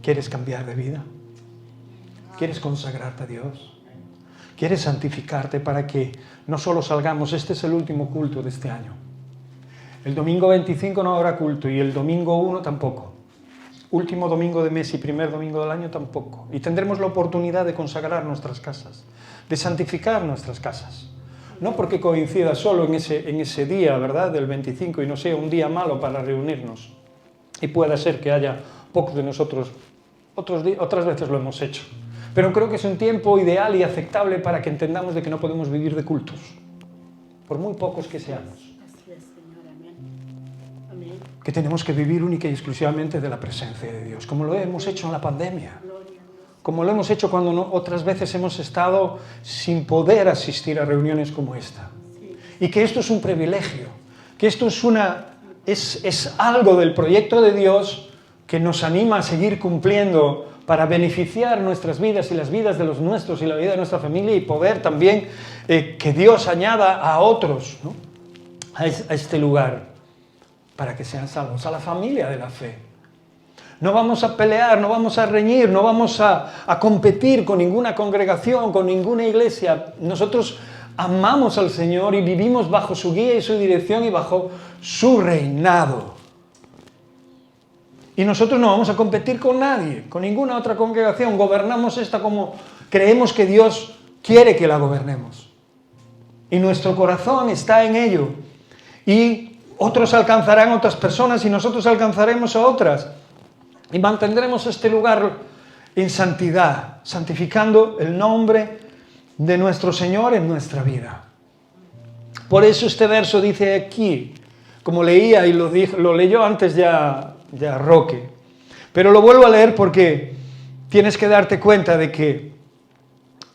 ¿Quieres cambiar de vida? ¿Quieres consagrarte a Dios? ¿Quieres santificarte para que no solo salgamos? Este es el último culto de este año. El domingo 25 no habrá culto y el domingo 1 tampoco. Último domingo de mes y primer domingo del año tampoco. Y tendremos la oportunidad de consagrar nuestras casas, de santificar nuestras casas. No porque coincida solo en ese día, ¿verdad?, del 25 y no sea un día malo para reunirnos. Y pueda ser que haya pocos de nosotros, otras veces lo hemos hecho. Pero creo que es un tiempo ideal y aceptable para que entendamos de que no podemos vivir de cultos, por muy pocos que seamos. Así es, Señor. Amén. Amén. Que tenemos que vivir única y exclusivamente de la presencia de Dios, como lo hemos hecho en la pandemia, como lo hemos hecho cuando otras veces hemos estado sin poder asistir a reuniones como esta. Y que esto es un privilegio, que esto es algo del proyecto de Dios que nos anima a seguir cumpliendo para beneficiar nuestras vidas y las vidas de los nuestros y la vida de nuestra familia y poder también que Dios añada a otros, ¿no?, a este lugar para que sean salvos, a la familia de la fe. No vamos a pelear, no vamos a reñir, no vamos a competir con ninguna congregación, con ninguna iglesia. Nosotros amamos al Señor y vivimos bajo su guía y su dirección y bajo su reinado. Y nosotros no vamos a competir con nadie, con ninguna otra congregación. Gobernamos esta como creemos que Dios quiere que la gobernemos. Y nuestro corazón está en ello. Y otros alcanzarán a otras personas y nosotros alcanzaremos a otras. Y mantendremos este lugar en santidad, santificando el nombre de nuestro Señor en nuestra vida. Por eso este verso dice aquí, como leía y lo leyó antes ya Roque, pero lo vuelvo a leer porque tienes que darte cuenta de que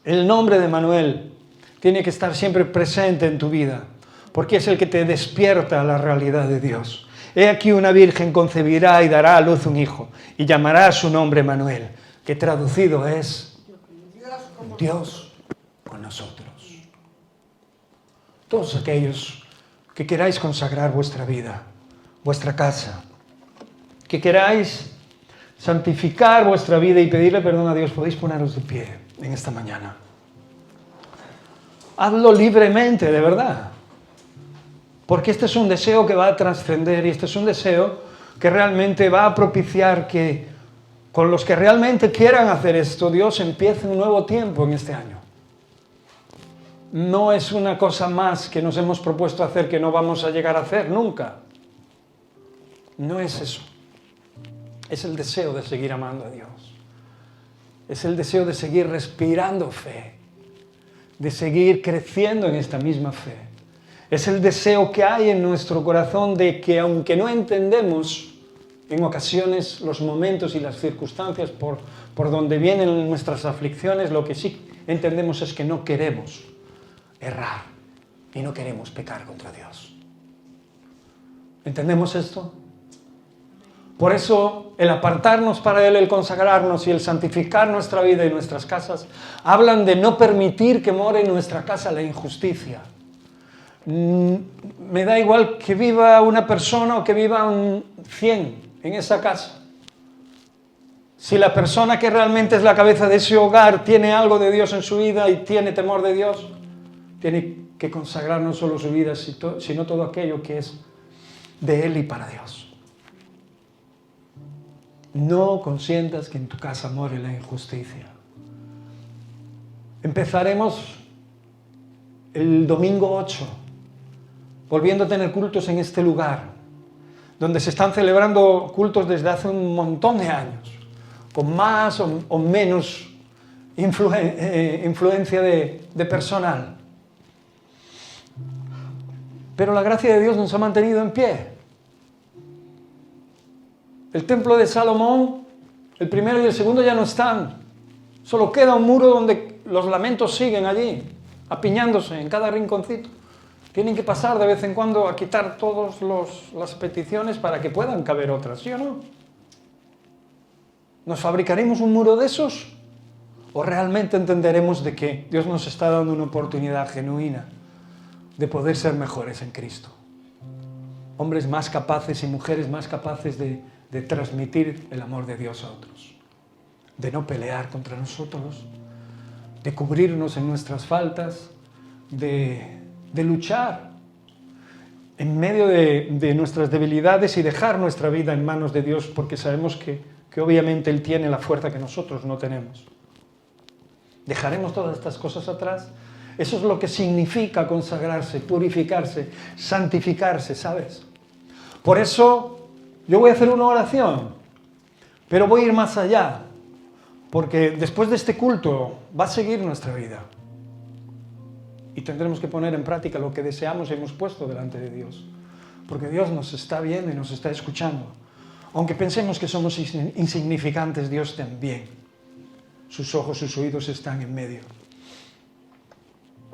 el nombre de Manuel tiene que estar siempre presente en tu vida, porque es el que te despierta a la realidad de Dios. He aquí una virgen concebirá y dará a luz un hijo, y llamará su nombre Manuel, que traducido es Dios con nosotros. Todos aquellos que queráis consagrar vuestra vida, vuestra casa, que queráis santificar vuestra vida y pedirle perdón a Dios, podéis poneros de pie en esta mañana. Hazlo libremente, de verdad. Porque este es un deseo que va a trascender y este es un deseo que realmente va a propiciar que con los que realmente quieran hacer esto, Dios empieza un nuevo tiempo en este año. No es una cosa más que nos hemos propuesto hacer que no vamos a llegar a hacer nunca. No es eso. Es el deseo de seguir amando a Dios. Es el deseo de seguir respirando fe, de seguir creciendo en esta misma fe. Es el deseo que hay en nuestro corazón de que, aunque no entendemos en ocasiones los momentos y las circunstancias por donde vienen nuestras aflicciones, lo que sí entendemos es que no queremos errar y no queremos pecar contra Dios. ¿Entendemos esto? Por eso el apartarnos para Él, el consagrarnos y el santificar nuestra vida y nuestras casas hablan de no permitir que more en nuestra casa la injusticia. Me da igual que viva una persona o que vivan 100 en esa casa. Si la persona que realmente es la cabeza de ese hogar tiene algo de Dios en su vida y tiene temor de Dios, tiene que consagrar no solo su vida, sino todo aquello que es de Él y para Dios. No consientas que en tu casa more la injusticia. Empezaremos el domingo 8, volviendo a tener cultos en este lugar, donde se están celebrando cultos desde hace un montón de años, con más o menos influencia de personal. Pero la gracia de Dios nos ha mantenido en pie. El templo de Salomón, el primero y el segundo ya no están. Solo queda un muro donde los lamentos siguen allí, apiñándose en cada rinconcito. Tienen que pasar de vez en cuando a quitar todas las peticiones para que puedan caber otras, ¿sí o no? ¿Nos fabricaremos un muro de esos? ¿O realmente entenderemos de que Dios nos está dando una oportunidad genuina de poder ser mejores en Cristo? Hombres más capaces y mujeres más capaces de transmitir el amor de Dios a otros, de no pelear contra nosotros, de cubrirnos en nuestras faltas, de luchar en medio de nuestras debilidades y dejar nuestra vida en manos de Dios, porque sabemos que obviamente Él tiene la fuerza que nosotros no tenemos. ¿Dejaremos todas estas cosas atrás? Eso es lo que significa consagrarse, purificarse, santificarse, ¿sabes? Por eso yo voy a hacer una oración, pero voy a ir más allá, porque después de este culto va a seguir nuestra vida. Y tendremos que poner en práctica lo que deseamos y hemos puesto delante de Dios, porque Dios nos está viendo y nos está escuchando. Aunque pensemos que somos insignificantes, Dios también. Sus ojos, sus oídos están en medio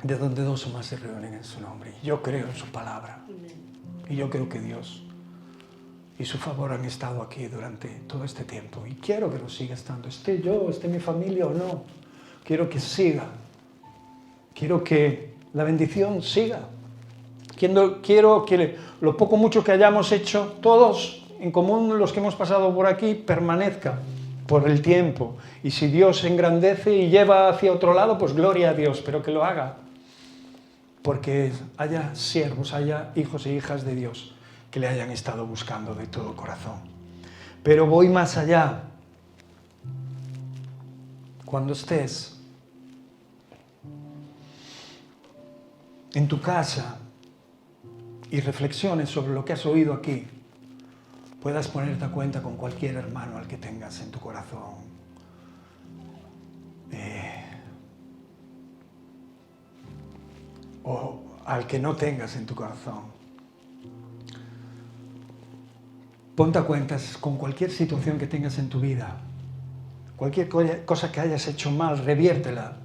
de donde dos o más se reúnen en su nombre. Yo creo en su palabra. Y yo creo que Dios y su favor han estado aquí durante todo este tiempo. Y quiero que lo siga estando. Esté yo, esté mi familia o no. Quiero que siga. Quiero que la bendición siga. Quiero que lo poco mucho que hayamos hecho todos en común, los que hemos pasado por aquí, permanezca por el tiempo. Y si Dios engrandece y lleva hacia otro lado, pues gloria a Dios, pero que lo haga. Porque haya siervos, haya hijos e hijas de Dios que le hayan estado buscando de todo corazón. Pero voy más allá. Cuando estés en tu casa y reflexiones sobre lo que has oído aquí, puedas ponerte a cuenta con cualquier hermano al que tengas en tu corazón. O al que no tengas en tu corazón. Ponte a cuentas con cualquier situación que tengas en tu vida. Cualquier cosa que hayas hecho mal, reviértela,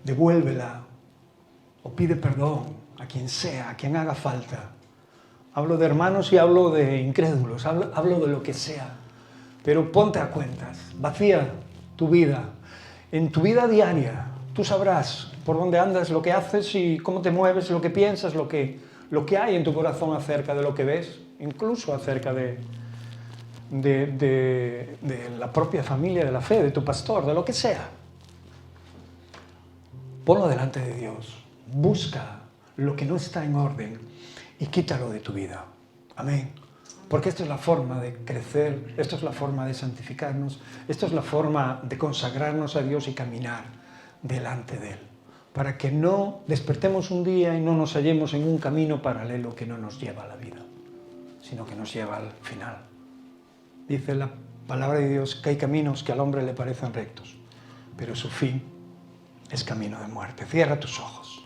devuélvela o pide perdón a quien sea, a quien haga falta. Hablo de hermanos y hablo de incrédulos, hablo de lo que sea. Pero ponte a cuentas, vacía tu vida. En tu vida diaria, tú sabrás por dónde andas, lo que haces y cómo te mueves, lo que piensas, lo que hay en tu corazón acerca de lo que ves, incluso acerca de la propia familia, de la fe, de tu pastor, de lo que sea. Ponlo delante de Dios. Busca lo que no está en orden y quítalo de tu vida. Amén. Porque esto es la forma de crecer, esto es la forma de santificarnos, esto es la forma de consagrarnos a Dios y caminar delante de Él. Para que no despertemos un día y no nos hallemos en un camino paralelo que no nos lleva a la vida, sino que nos lleva al final. Dice la palabra de Dios que hay caminos que al hombre le parecen rectos, pero su fin es camino de muerte. Cierra tus ojos.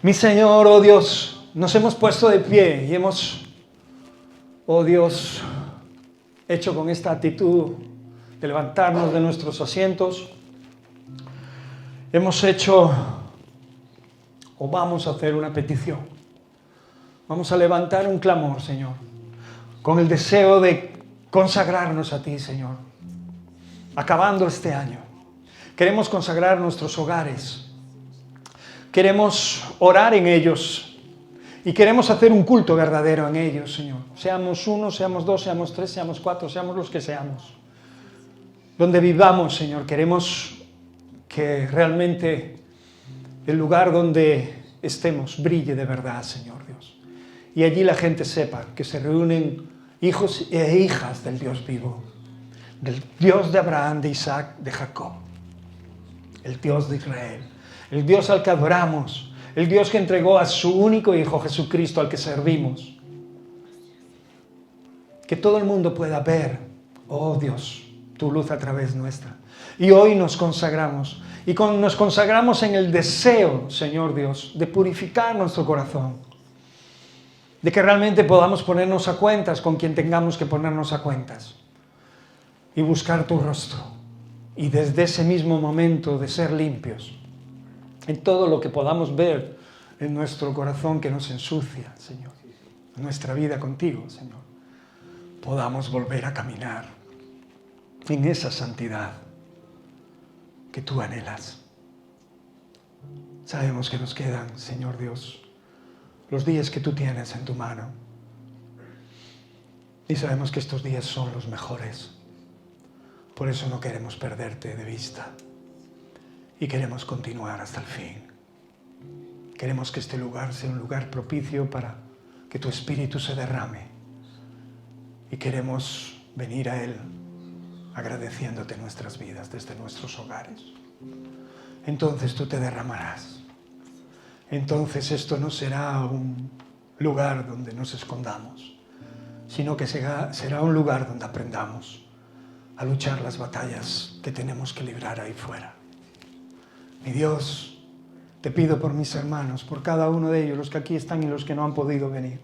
Mi Señor, oh Dios, nos hemos puesto de pie y hemos, oh Dios, hecho con esta actitud de levantarnos de nuestros asientos. Hemos hecho, o vamos a hacer una petición. Vamos a levantar un clamor, Señor, con el deseo de consagrarnos a ti, Señor, acabando este año. Queremos consagrar nuestros hogares. Queremos orar en ellos. Y queremos hacer un culto verdadero en ellos, Señor. Seamos uno, seamos dos, seamos tres, seamos cuatro, seamos los que seamos. Donde vivamos, Señor, queremos que realmente el lugar donde estemos brille de verdad, Señor Dios. Y allí la gente sepa que se reúnen hijos e hijas del Dios vivo, del Dios de Abraham, de Isaac, de Jacob, el Dios de Israel, el Dios al que adoramos, el Dios que entregó a su único Hijo Jesucristo al que servimos. Que todo el mundo pueda ver, oh Dios, tu luz a través nuestra. Y hoy nos consagramos. Y nos consagramos en el deseo, Señor Dios, de purificar nuestro corazón. De que realmente podamos ponernos a cuentas con quien tengamos que ponernos a cuentas. Y buscar tu rostro. Y desde ese mismo momento de ser limpios. En todo lo que podamos ver en nuestro corazón que nos ensucia, Señor. En nuestra vida contigo, Señor. Podamos volver a caminar en esa santidad que tú anhelas. Sabemos que nos quedan, Señor Dios, los días que tú tienes en tu mano. Y sabemos que estos días son los mejores. Por eso no queremos perderte de vista. Y queremos continuar hasta el fin. Queremos que este lugar sea un lugar propicio para que tu Espíritu se derrame. Y queremos venir a Él agradeciéndote nuestras vidas desde nuestros hogares. Entonces tú te derramarás. Entonces esto no será un lugar donde nos escondamos, sino que será un lugar donde aprendamos a luchar las batallas que tenemos que librar ahí fuera. Mi Dios, te pido por mis hermanos, por cada uno de ellos, los que aquí están y los que no han podido venir.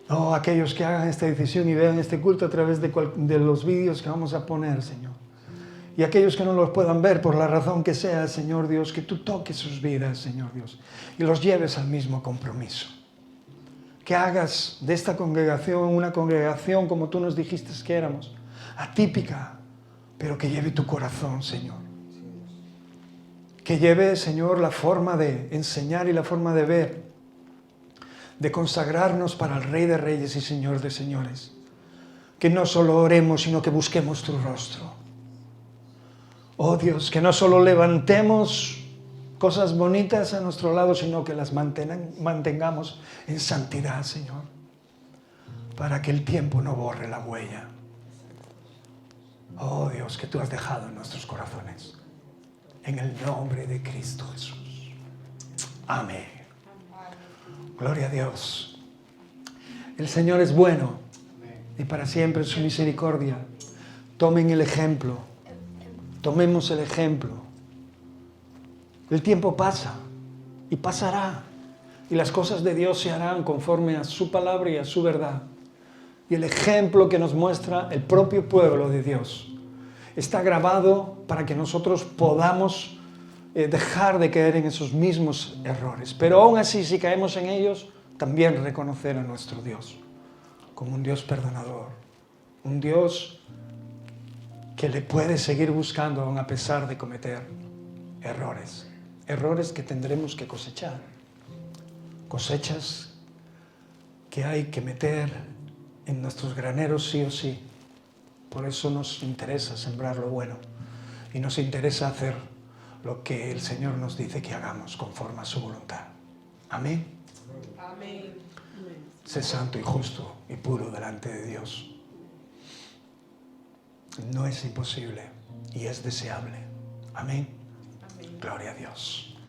Oh, aquellos que hagan esta decisión y vean este culto a través de los vídeos que vamos a poner, Señor. Y aquellos que no los puedan ver por la razón que sea, Señor Dios, que tú toques sus vidas, Señor Dios, y los lleves al mismo compromiso. Que hagas de esta congregación una congregación como tú nos dijiste que éramos, atípica, pero que lleve tu corazón, Señor. Que lleve, Señor, la forma de enseñar y la forma de ver, de consagrarnos para el Rey de Reyes y Señor de Señores. Que no solo oremos, sino que busquemos tu rostro. Oh Dios, que no solo levantemos cosas bonitas a nuestro lado, sino que las mantengamos en santidad, Señor, para que el tiempo no borre la huella. Oh Dios, que tú has dejado en nuestros corazones. En el nombre de Cristo Jesús. Amén. Gloria a Dios. El Señor es bueno y para siempre es su misericordia. Tomen el ejemplo. Tomemos el ejemplo. El tiempo pasa y pasará. Y las cosas de Dios se harán conforme a su palabra y a su verdad. Y el ejemplo que nos muestra el propio pueblo de Dios está grabado para que nosotros podamos dejar de caer en esos mismos errores. Pero aún así, si caemos en ellos, también reconocer a nuestro Dios como un Dios perdonador, un Dios que le puede seguir buscando aún a pesar de cometer errores, errores que tendremos que cosechar, cosechas que hay que meter en nuestros graneros sí o sí. Por eso nos interesa sembrar lo bueno y nos interesa hacer lo que el Señor nos dice que hagamos conforme a su voluntad. Amén. Amén. Sé santo y justo y puro delante de Dios. No es imposible y es deseable. Amén. Gloria a Dios.